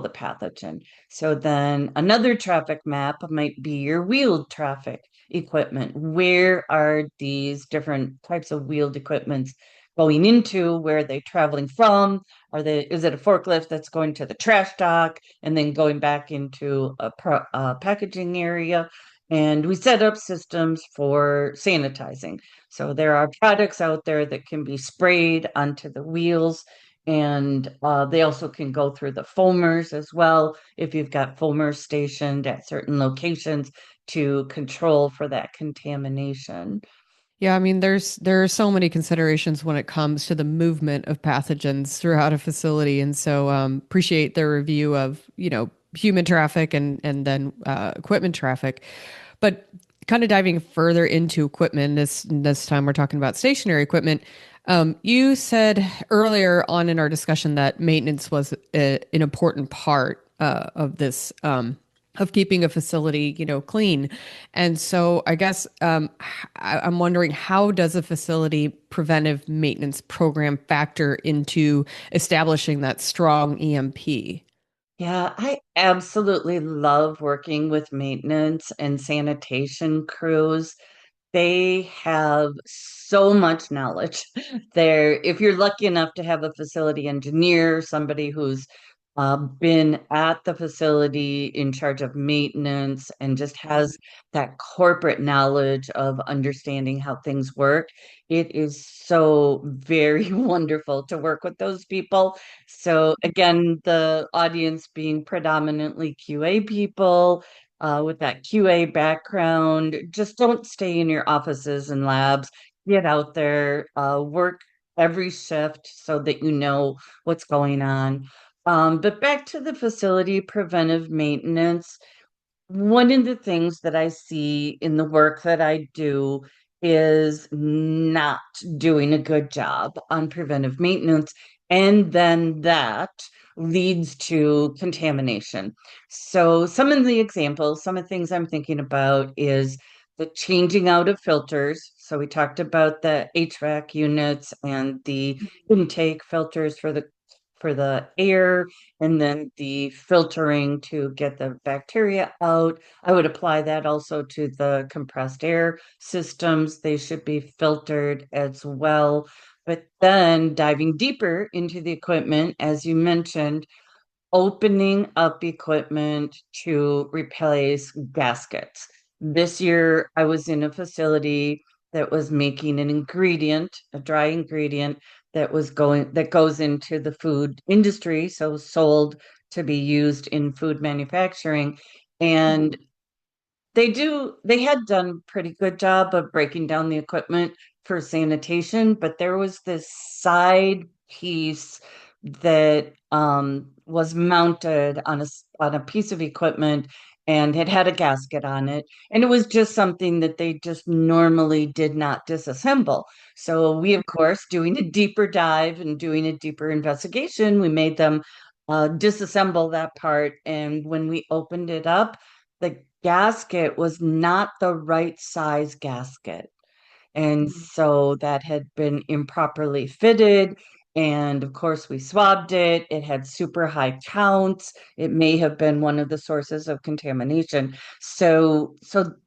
pathogen. So then another traffic map might be your wheeled traffic equipment. Where are these different types of wheeled equipments going into? Where are they traveling from? Is it a forklift that's going to the trash dock and then going back into a packaging area? And we set up systems for sanitizing. So there are products out there that can be sprayed onto the wheels, and they also can go through the foamers as well if you've got foamers stationed at certain locations to control for that contamination. Yeah, I mean, there are so many considerations when it comes to the movement of pathogens throughout a facility, and so appreciate the review of human traffic and then equipment traffic, but kind of diving further into equipment. This time we're talking about stationary equipment. You said earlier on in our discussion that maintenance was an important part of this. Of keeping a facility, clean. And so I guess I'm wondering, how does a facility preventive maintenance program factor into establishing that strong EMP? Yeah, I absolutely love working with maintenance and sanitation crews. They have so much knowledge. If you're lucky enough to have a facility engineer, somebody who's been at the facility in charge of maintenance and just has that corporate knowledge of understanding how things work. It is so very wonderful to work with those people. So again, the audience being predominantly QA people, with that QA background, just don't stay in your offices and labs. Get out there, work every shift so that you know what's going on. But back to the facility preventive maintenance, one of the things that I see in the work that I do is not doing a good job on preventive maintenance. And then that leads to contamination. So, some of the examples, some of the things I'm thinking about is the changing out of filters. So, we talked about the HVAC units and the intake filters for the air and then the filtering to get the bacteria out. I would apply that also to the compressed air systems. They should be filtered as well. But then diving deeper into the equipment, as you mentioned, opening up equipment to replace gaskets. This year, I was in a facility that was making an ingredient, a dry ingredient that goes into the food industry, so sold to be used in food manufacturing. And they had done pretty good job of breaking down the equipment for sanitation, but there was this side piece that was mounted on a piece of equipment and it had a gasket on it, and it was just something that they just normally did not disassemble. So we, of course, doing a deeper dive and doing a deeper investigation, we made them disassemble that part, and when we opened it up, the gasket was not the right size gasket. And so that had been improperly fitted. And of course, we swabbed it. It had super high counts. It may have been one of the sources of contamination. So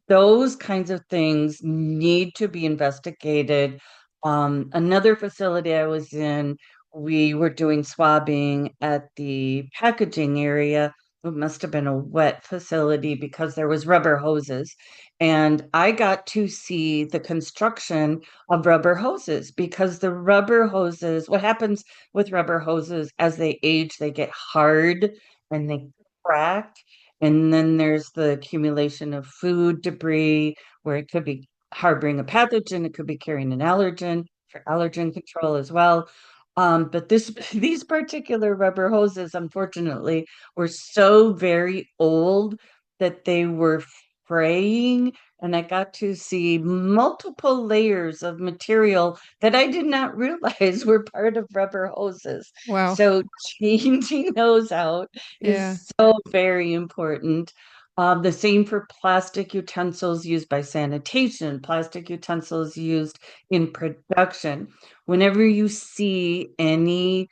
those kinds of things need to be investigated. Another facility I was in, we were doing swabbing at the packaging area. It must have been a wet facility because there was rubber hoses. And I got to see the construction of rubber hoses because the rubber hoses, what happens with rubber hoses as they age, they get hard and they crack. And then there's the accumulation of food debris where it could be harboring a pathogen, it could be carrying an allergen for allergen control as well. But these particular rubber hoses, unfortunately, were so very old that they were fraying, and I got to see multiple layers of material that I did not realize were part of rubber hoses. Wow. So changing those out Yeah. is so very important. The same for plastic utensils used by sanitation, plastic utensils used in production. Whenever you see any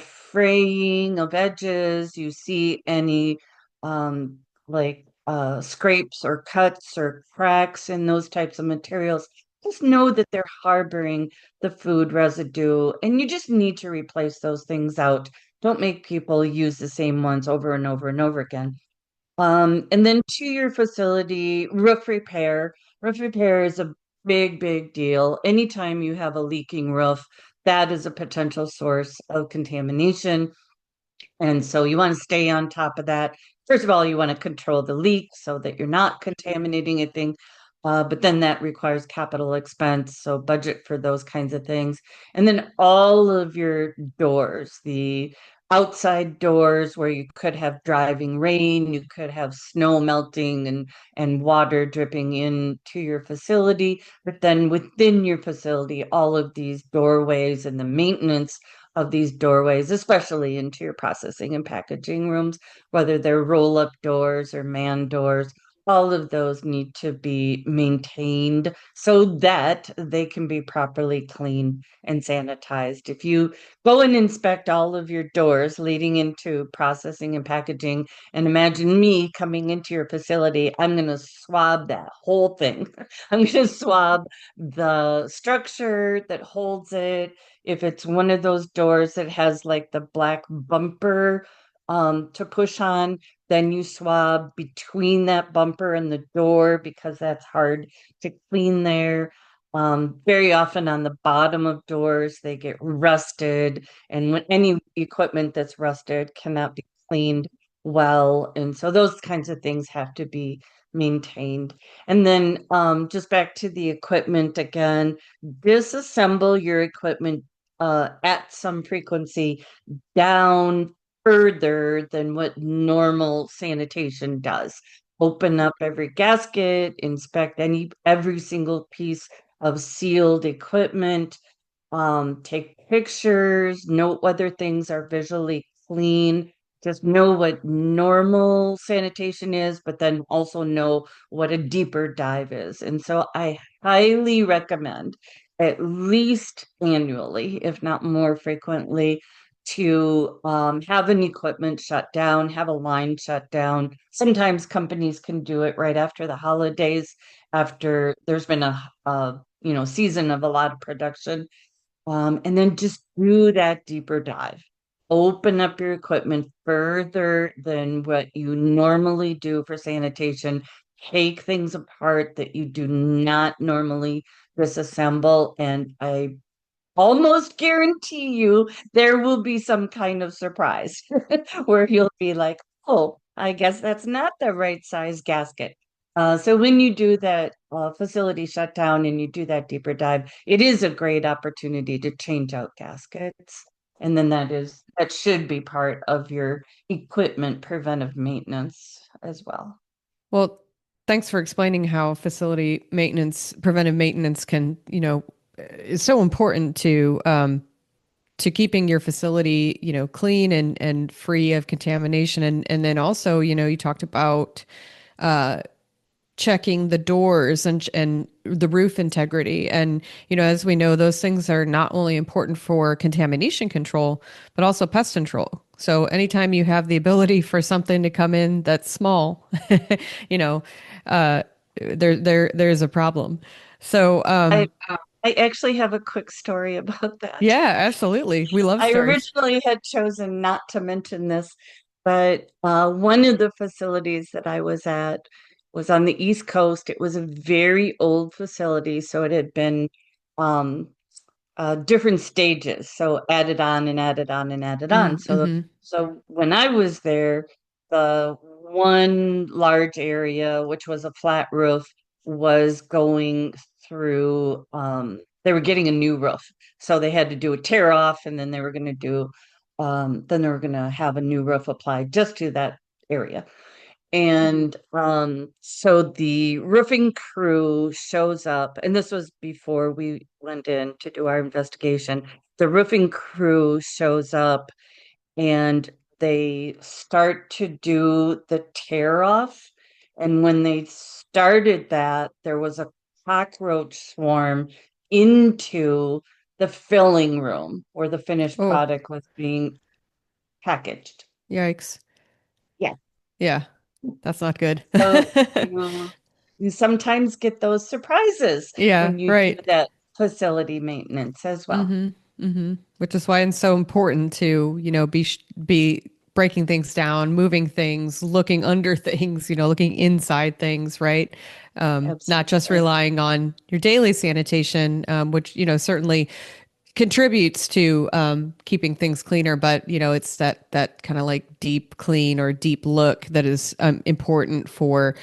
fraying of edges, you see any like scrapes or cuts or cracks in those types of materials, just know that they're harboring the food residue and you just need to replace those things out. Don't make people use the same ones over and over and over again. And then to your facility, roof repair. Roof repair is a big, big deal. Anytime you have a leaking roof, that is a potential source of contamination. And so you want to stay on top of that. First of all, you want to control the leak so that you're not contaminating anything. But then that requires capital expense, so budget for those kinds of things. And then all of your doors, the outside doors where you could have driving rain, you could have snow melting and water dripping into your facility. But then within your facility, all of these doorways and the maintenance of these doorways, especially into your processing and packaging rooms, whether they're roll up doors or man doors, all of those need to be maintained so that they can be properly cleaned and sanitized. If you go and inspect all of your doors leading into processing and packaging, and imagine me coming into your facility, I'm going to swab that whole thing. I'm going to swab the structure that holds it. If it's one of those doors that has like the black bumper to push on. Then you swab between that bumper and the door because that's hard to clean there. Very often on the bottom of doors, they get rusted, and when any equipment that's rusted cannot be cleaned well. And so those kinds of things have to be maintained. And then just back to the equipment again, disassemble your equipment at some frequency down further than what normal sanitation does. Open up every gasket, inspect every single piece of sealed equipment, take pictures, note whether things are visually clean. Just know what normal sanitation is, but then also know what a deeper dive is. And so I highly recommend at least annually, if not more frequently, to have an equipment shut down, have a line shut down. Sometimes companies can do it right after the holidays, after there's been a season of a lot of production. And then just do that deeper dive. Open up your equipment further than what you normally do for sanitation. Take things apart that you do not normally disassemble. And I almost guarantee you there will be some kind of surprise where you'll be like, oh, I guess that's not the right size gasket. So when you do that facility shutdown and you do that deeper dive, it is a great opportunity to change out gaskets. And then that should be part of your equipment preventive maintenance as well. Well, thanks for explaining how facility maintenance, preventive maintenance can, is so important to keeping your facility, clean and free of contamination. And then also, you talked about checking the doors and the roof integrity. And, as we know, those things are not only important for contamination control, but also pest control. So anytime you have the ability for something to come in that's small, you know, there's a problem. So, I I actually have a quick story about that. yeah, absolutely. We love I stories. originally had chosen not to mention this, but one of the facilities that I was at was on the East Coast. It was a very old facility, so it had been um, different stages, so added on and added on and added on. Mm-hmm. So when I was there, the one large area, which was a flat roof, was going through. They were getting a new roof, so they had to do a tear off, and then they were going to do. Then they were going to have a new roof applied just to that area. And so the roofing crew shows up, and this was before we went in to do our investigation. The roofing crew shows up and they start to do the tear off. And when they started that, there was a cockroach swarm into the filling room where the finished Oh, product was being packaged. yikes. Yeah. Yeah, that's not good. So you sometimes get those surprises Yeah, when you do right. that facility maintenance as well. Mm-hmm. Mm-hmm. Which is why it's so important to, be breaking things down, moving things, looking under things, looking inside things, right? Not just Absolutely. relying on your daily sanitation, which, certainly contributes to keeping things cleaner, but it's that kind of like deep clean or deep look that is important for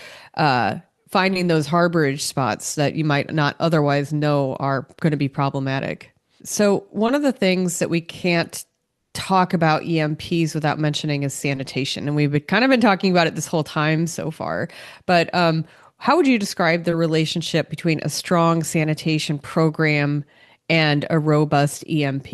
finding those harborage spots that you might not otherwise know are going to be problematic. So one of the things that we can't talk about EMPs without mentioning is sanitation, and we've kind of been talking about it this whole time so far. But how would you describe the relationship between a strong sanitation program and a robust EMP?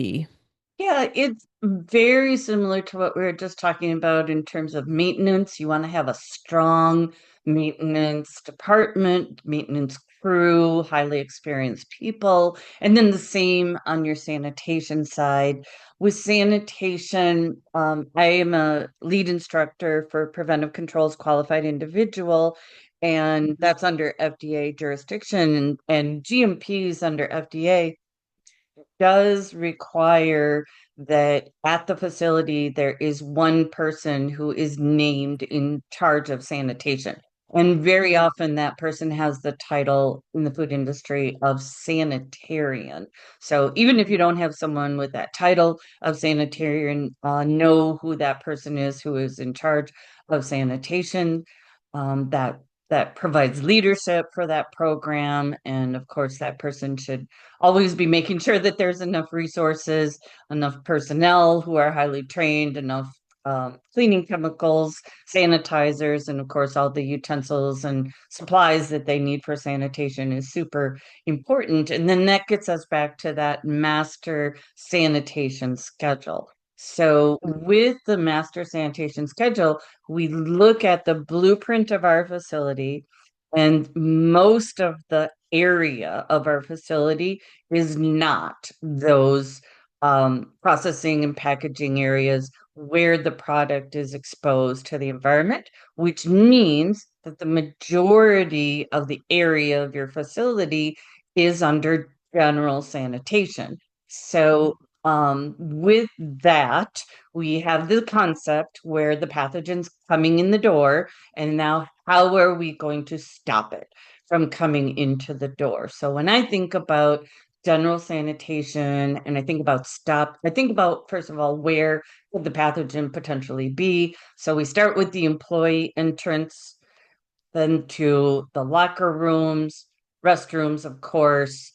Yeah, it's very similar to what we were just talking about in terms of maintenance. You want to have a strong maintenance department, maintenance crew, highly experienced people, and then the same on your sanitation side. With sanitation, I am a lead instructor for Preventive Controls Qualified Individual, and that's under FDA jurisdiction, and GMPs under FDA does require that at the facility there is one person who is named in charge of sanitation. And very often that person has the title in the food industry of sanitarian. So even if you don't have someone with that title of sanitarian, know who that person is who is in charge of sanitation. That provides leadership for that program. And of course, that person should always be making sure that there's enough resources, enough personnel who are highly trained, enough cleaning chemicals, sanitizers, and of course, all the utensils and supplies that they need for sanitation is super important. And then that gets us back to that master sanitation schedule. So, with the master sanitation schedule, we look at the blueprint of our facility, and most of the area of our facility is not those processing and packaging areas where the product is exposed to the environment, which means that the majority of the area of your facility is under general sanitation. So, with that, we have the concept where the pathogen's coming in the door, and now how are we going to stop it from coming into the door? So, when I think about general sanitation and I think about I think about, first of all, where could the pathogen potentially be? So we start with the employee entrance, then to the locker rooms, restrooms, of course,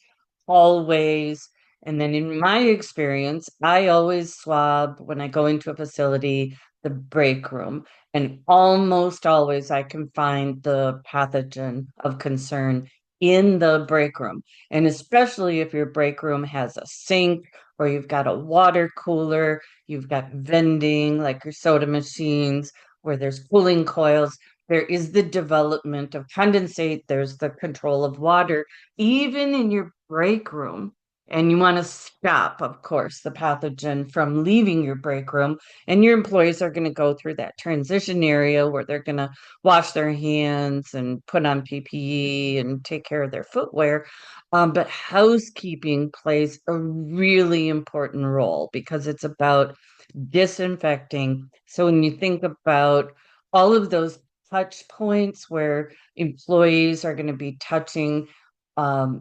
hallways. And then in my experience, I always swab when I go into a facility, the break room. And almost always I can find the pathogen of concern in the break room. And especially if your break room has a sink or you've got a water cooler, you've got vending like your soda machines where there's cooling coils, there is the development of condensate, there's the control of water, even in your break room. And you want to stop, of course, the pathogen from leaving your break room. And your employees are going to go through that transition area where they're going to wash their hands and put on PPE and take care of their footwear. But housekeeping plays a really important role because it's about disinfecting. So when you think about all of those touch points where employees are going to be touching,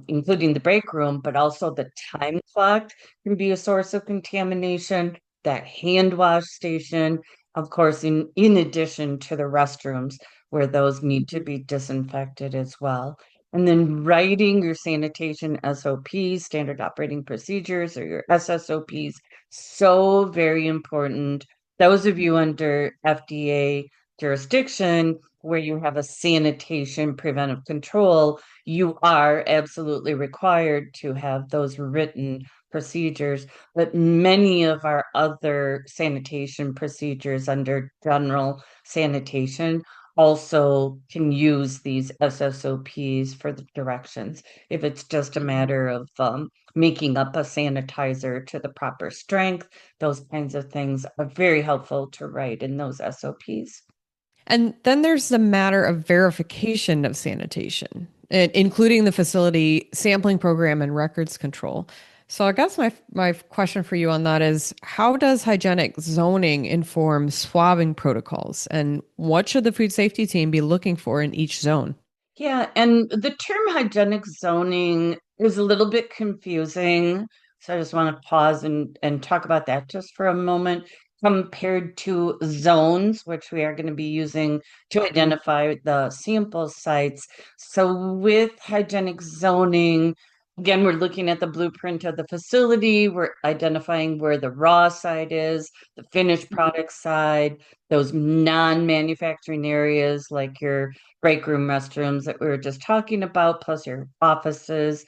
including the break room, but also the time clock can be a source of contamination. That hand wash station, of course, in addition to the restrooms where those need to be disinfected as well. And then writing your sanitation SOPs, standard operating procedures, or your SSOPs, so very important. Those of you under FDA jurisdiction where you have a sanitation preventive control, you are absolutely required to have those written procedures. But many of our other sanitation procedures under general sanitation also can use these SSOPs for the directions. If it's just a matter of making up a sanitizer to the proper strength, those kinds of things are very helpful to write in those SOPs. And then there's the matter of verification of sanitation, including the facility sampling program and records control. So I guess my question for you on that is, how does hygienic zoning inform swabbing protocols, and what should the food safety team be looking for in each zone? Yeah, and the term hygienic zoning is a little bit confusing. So I just want to pause and talk about that just for a moment, compared to zones, which we are going to be using to identify the sample sites. So with hygienic zoning, again, we're looking at the blueprint of the facility. We're identifying where the raw side is, the finished product side, those non-manufacturing areas like your break room restrooms that we were just talking about, plus your offices,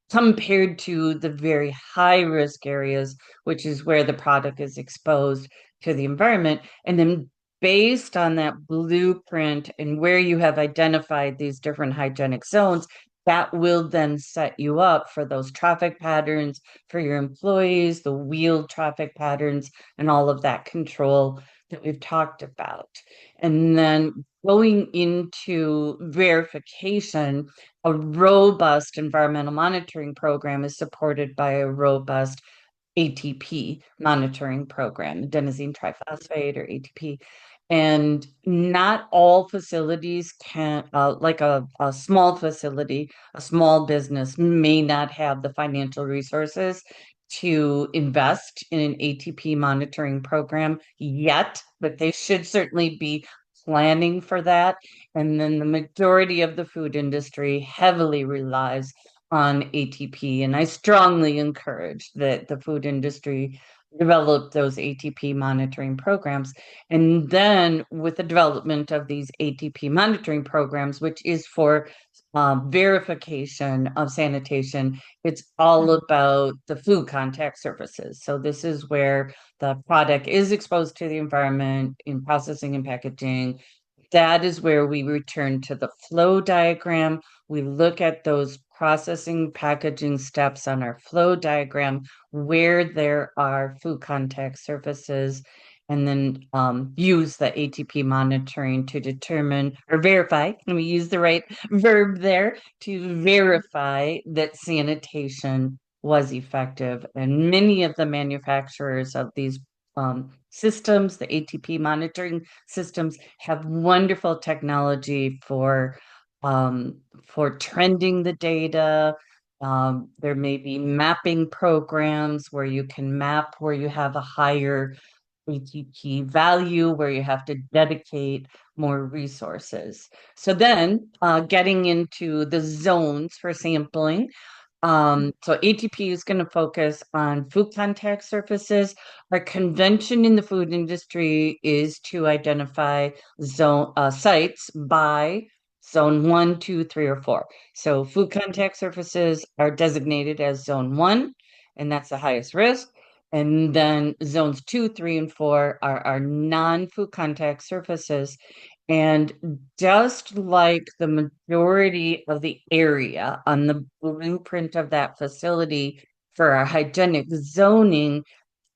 compared to the very high risk areas, which is where the product is exposed to the environment. And then based on that blueprint and where you have identified these different hygienic zones, that will then set you up for those traffic patterns for your employees, the wheeled traffic patterns, and all of that control that we've talked about. And then going into verification, a robust environmental monitoring program is supported by a robust ATP monitoring program, adenosine triphosphate or ATP. And not all facilities can, like a small facility, a small business may not have the financial resources to invest in an ATP monitoring program yet, but they should certainly be planning for that. And then the majority of the food industry heavily relies on ATP. And I strongly encourage that the food industry develop those ATP monitoring programs. And then with the development of these ATP monitoring programs, which is for verification of sanitation, it's all about the food contact surfaces. So this is where the product is exposed to the environment in processing and packaging. That is where we return to the flow diagram. We look at those processing packaging steps on our flow diagram where there are food contact surfaces, and then use the ATP monitoring to determine or verify. Let me use the right verb there to verify that sanitation was effective. And many of the manufacturers of these systems, the ATP monitoring systems, have wonderful technology for trending the data. There may be mapping programs where you can map where you have a higher ATP value, where you have to dedicate more resources. So then getting into the zones for sampling. So ATP is going to focus on food contact surfaces. Our convention in the food industry is to identify sites by zone 1, 2, 3, or 4. So food contact surfaces are designated as zone 1, and that's the highest risk. And then zones 2, 3, and 4 are non-food contact surfaces. And just like the majority of the area on the blueprint of that facility for our hygienic zoning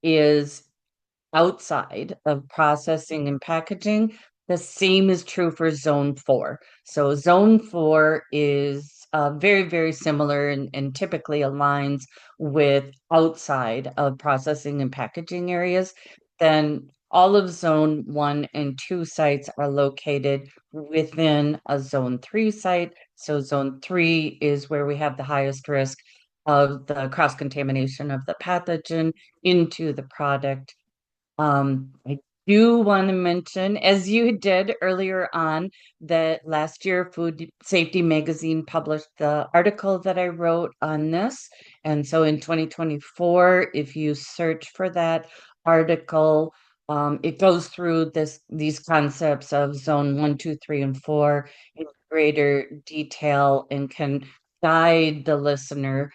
is outside of processing and packaging, the same is true for zone 4. So zone 4 is very, very similar and typically aligns with outside of processing and packaging areas. Then all of zone 1 and 2 sites are located within a zone 3 site. So zone 3 is where we have the highest risk of the cross-contamination of the pathogen into the product. I do want to mention, as you did earlier on, that last year Food Safety Magazine published the article that I wrote on this. And so in 2024, if you search for that article, it goes through these concepts of zone 1, 2, 3, and 4 in greater detail and can guide the listener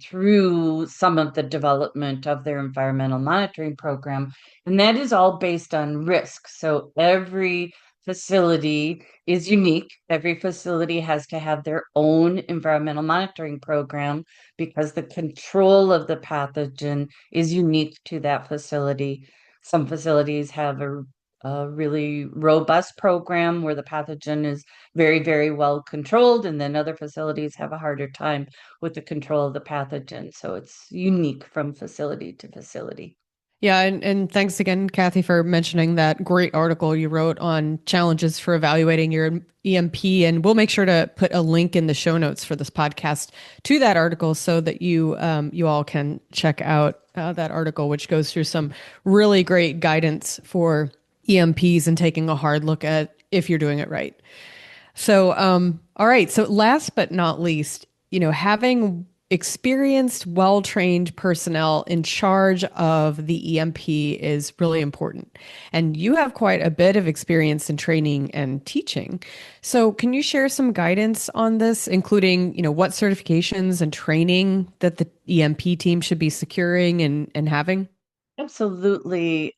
through some of the development of their environmental monitoring program. And that is all based on risk. So every facility is unique. Every facility has to have their own environmental monitoring program because the control of the pathogen is unique to that facility. Some facilities have a really robust program where the pathogen is very, very well controlled, and then other facilities have a harder time with the control of the pathogen. So it's unique from facility to facility. Yeah, and thanks again, Kathy, for mentioning that great article you wrote on challenges for evaluating your EMP. And we'll make sure to put a link in the show notes for this podcast to that article so that you all can check out that article, which goes through some really great guidance for EMPs and taking a hard look at if you're doing it right. So, all right. So last but not least, having experienced, well-trained personnel in charge of the EMP is really important. And you have quite a bit of experience in training and teaching. So can you share some guidance on this, including, what certifications and training that the EMP team should be securing and having? Absolutely.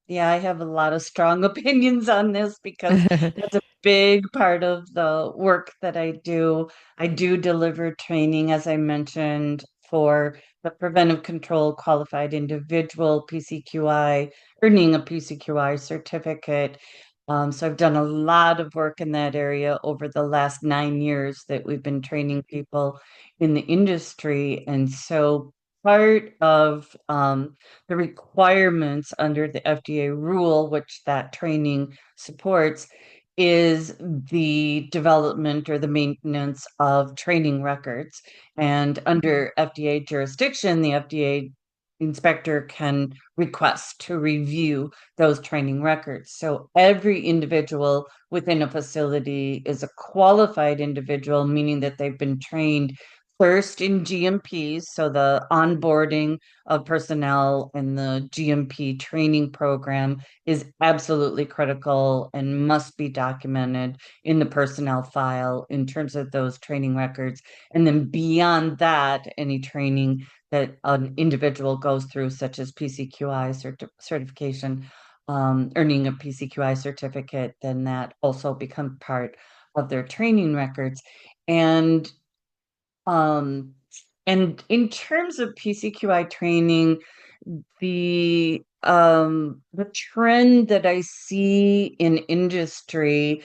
Yeah, I have a lot of strong opinions on this because that's a big part of the work that I do. I do deliver training, as I mentioned, for the Preventive Control Qualified Individual PCQI, earning a PCQI certificate. So I've done a lot of work in that area over the last 9 years that we've been training people in the industry. And so part of the requirements under the FDA rule, which that training supports, is the development or the maintenance of training records. And under FDA jurisdiction, the FDA inspector can request to review those training records. So every individual within a facility is a qualified individual, meaning that they've been trained first in GMPs, so the onboarding of personnel and the GMP training program is absolutely critical and must be documented in the personnel file in terms of those training records. And then beyond that, any training that an individual goes through, such as PCQI certification, earning a PCQI certificate, then that also becomes part of their training records. And um, and in terms of PCQI training, the trend that I see in industry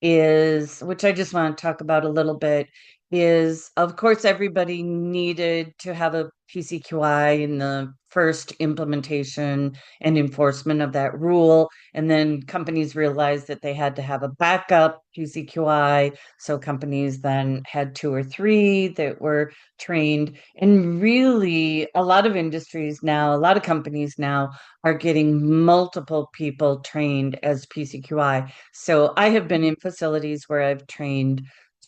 is, which I just want to talk about a little bit, is of course everybody needed to have a PCQI in the first implementation and enforcement of that rule. And then companies realized that they had to have a backup PCQI. So companies then had two or three that were trained. And really, a lot of industries now, a lot of companies now are getting multiple people trained as PCQI. So I have been in facilities where I've trained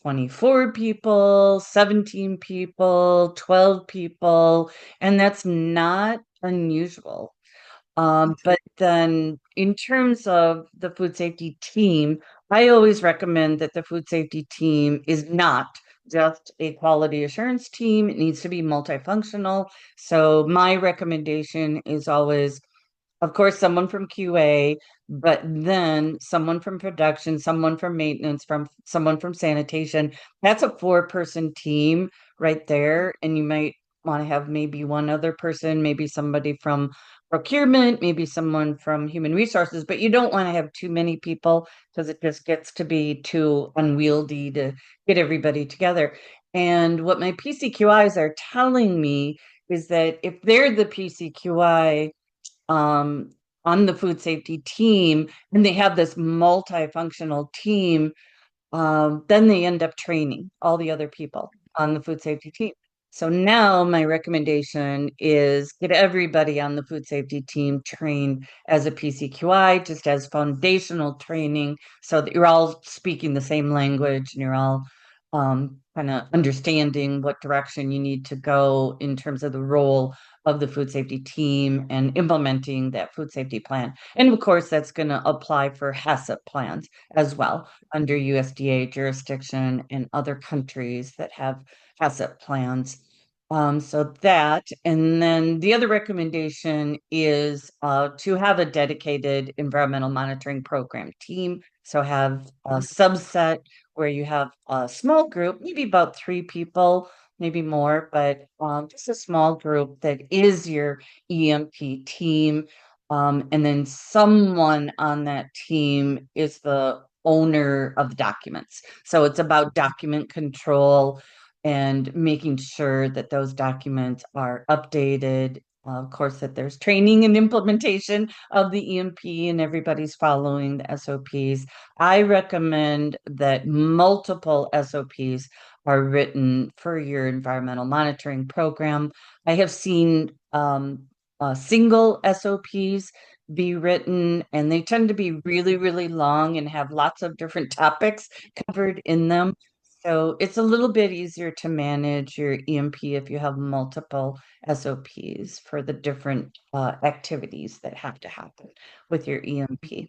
24 people, 17 people, 12 people, and that's not unusual. But then in terms of the food safety team, I always recommend that the food safety team is not just a quality assurance team. It needs to be multifunctional. So my recommendation is always, of course, someone from QA, but then someone from production, someone from maintenance, from someone from sanitation. That's a 4-person team right there. And you might want to have maybe one other person, maybe somebody from procurement, maybe someone from human resources, but you don't want to have too many people because it just gets to be too unwieldy to get everybody together. And what my PCQIs are telling me is that if they're the PCQI um, on the food safety team and they have this multifunctional team, then they end up training all the other people on the food safety team. So now my recommendation is get everybody on the food safety team trained as a PCQI, just as foundational training, so that you're all speaking the same language and you're all kind of understanding what direction you need to go in terms of the role of the food safety team and implementing that food safety plan. And of course, that's going to apply for HACCP plans as well under USDA jurisdiction and other countries that have HACCP plans. So that, and then the other recommendation is to have a dedicated environmental monitoring program team. So have a subset where you have a small group, maybe about 3 people, maybe more, but just a small group that is your EMP team. And then someone on that team is the owner of the documents. So it's about document control and making sure that those documents are updated. Of course, that there's training and implementation of the EMP and everybody's following the SOPs. I recommend that multiple SOPs are written for your environmental monitoring program. I have seen single SOPs be written, and they tend to be really, really long and have lots of different topics covered in them. So it's a little bit easier to manage your EMP if you have multiple SOPs for the different activities that have to happen with your EMP.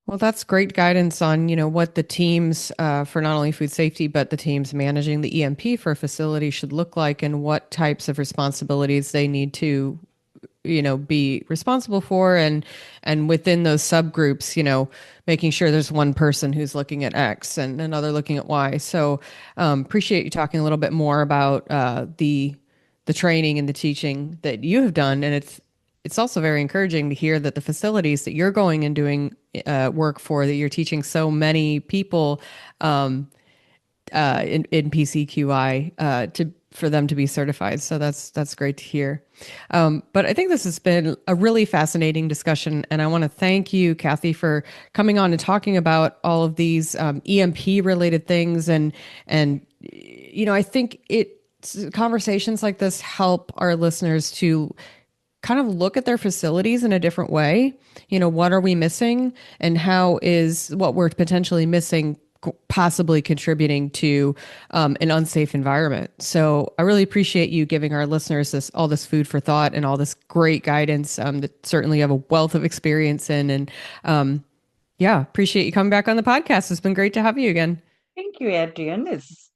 Well, that's great guidance on, what the teams for not only food safety, but the teams managing the EMP for a facility should look like and what types of responsibilities they need to, be responsible for. And within those subgroups, making sure there's one person who's looking at X and another looking at Y. So appreciate you talking a little bit more about the the training and the teaching that you have done. And it's also very encouraging to hear that the facilities that you're going and doing work for, that you're teaching so many people in PCQI for them to be certified. So that's great to hear. But I think this has been a really fascinating discussion, and I want to thank you, Kathy, for coming on and talking about all of these EMP related things. And I think conversations like this help our listeners to kind of look at their facilities in a different way. What are we missing, and how is what we're potentially missing possibly contributing to an unsafe environment. So I really appreciate you giving our listeners all this food for thought and all this great guidance that certainly you have a wealth of experience in. And appreciate you coming back on the podcast. It's been great to have you again. Thank you, Adrienne. It's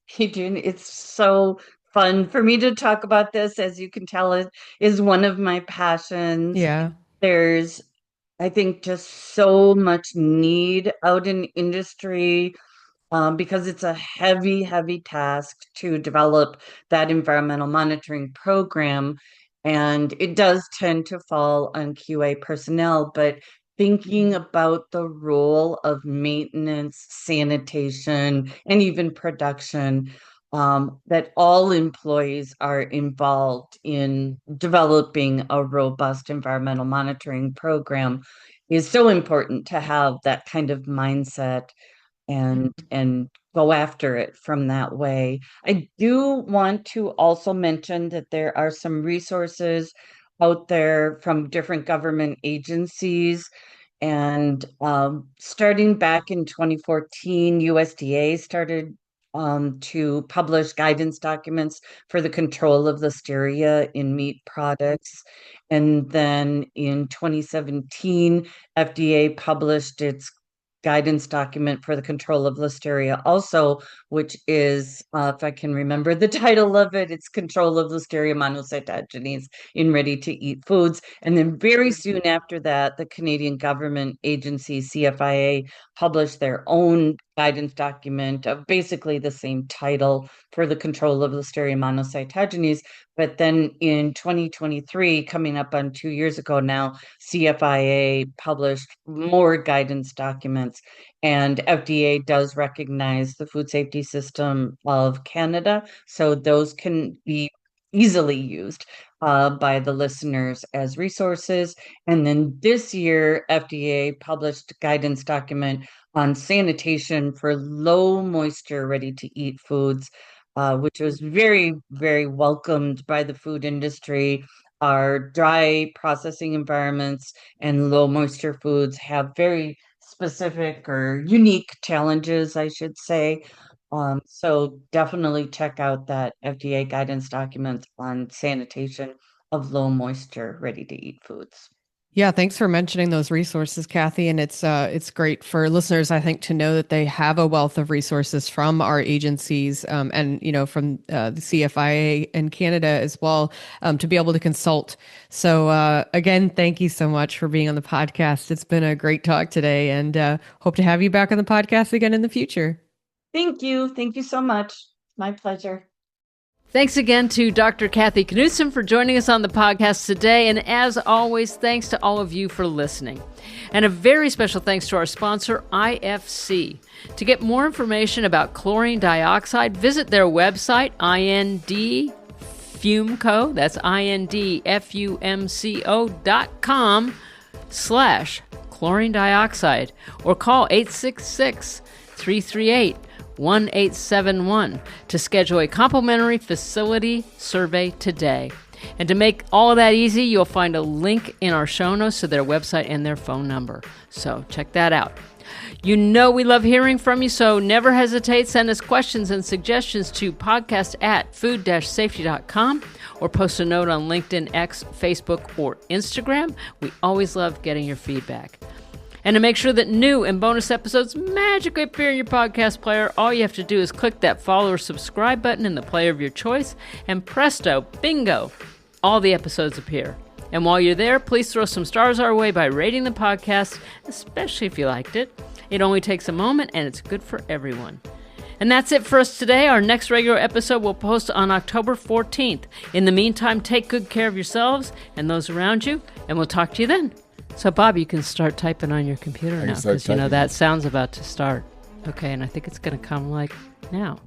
so fun for me to talk about this. As you can tell, it is one of my passions. Yeah. There's, I think, just so much need out in industry. Because it's a heavy, heavy task to develop that environmental monitoring program. And it does tend to fall on QA personnel, but thinking about the role of maintenance, sanitation, and even production, that all employees are involved in developing a robust environmental monitoring program is so important to have that kind of mindset and go after it from that way. I do want to also mention that there are some resources out there from different government agencies. And starting back in 2014, USDA started to publish guidance documents for the control of listeria in meat products. And then in 2017, FDA published its guidance document for the control of listeria also, which is, if I can remember the title of it, it's Control of Listeria Monocytogenes in Ready-to-Eat Foods. And then very soon after that, the Canadian government agency, CFIA, published their own guidance document of basically the same title for the control of Listeria monocytogenes. But then in 2023, coming up on 2 years ago now, CFIA published more guidance documents, and FDA does recognize the food safety system of Canada. So those can be easily used by the listeners as resources. And then this year, FDA published a guidance document on sanitation for low moisture ready-to-eat foods, which was very, very welcomed by the food industry. Our dry processing environments and low moisture foods have very specific or unique challenges, I should say. So definitely check out that FDA guidance document on sanitation of low moisture ready-to-eat foods. Yeah, thanks for mentioning those resources, Kathy. And it's great for listeners, I think, to know that they have a wealth of resources from our agencies and from the CFIA and Canada as well to be able to consult. So again, thank you so much for being on the podcast. It's been a great talk today, and hope to have you back on the podcast again in the future. Thank you. Thank you so much. My pleasure. Thanks again to Dr. Kathy Knutson for joining us on the podcast today. And as always, thanks to all of you for listening. And a very special thanks to our sponsor, IFC. To get more information about chlorine dioxide, visit their website, INDFUMCO, that's INDFUMCO.com/chlorine dioxide, or call 866-338-1871 to schedule a complimentary facility survey today. And to make all of that easy, you'll find a link in our show notes to their website and their phone number. So check that out. You know we love hearing from you, so never hesitate. Send us questions and suggestions to podcast@food-safety.com or post a note on LinkedIn, X, Facebook, or Instagram. We always love getting your feedback. And to make sure that new and bonus episodes magically appear in your podcast player, all you have to do is click that follow or subscribe button in the player of your choice, and presto, bingo, all the episodes appear. And while you're there, please throw some stars our way by rating the podcast, especially if you liked it. It only takes a moment, and it's good for everyone. And that's it for us today. Our next regular episode will post on October 14th. In the meantime, take good care of yourselves and those around you, and we'll talk to you then. So, Bob, you can start typing on your computer now, because you know that sound's about to start. Okay, and I think it's going to come like now.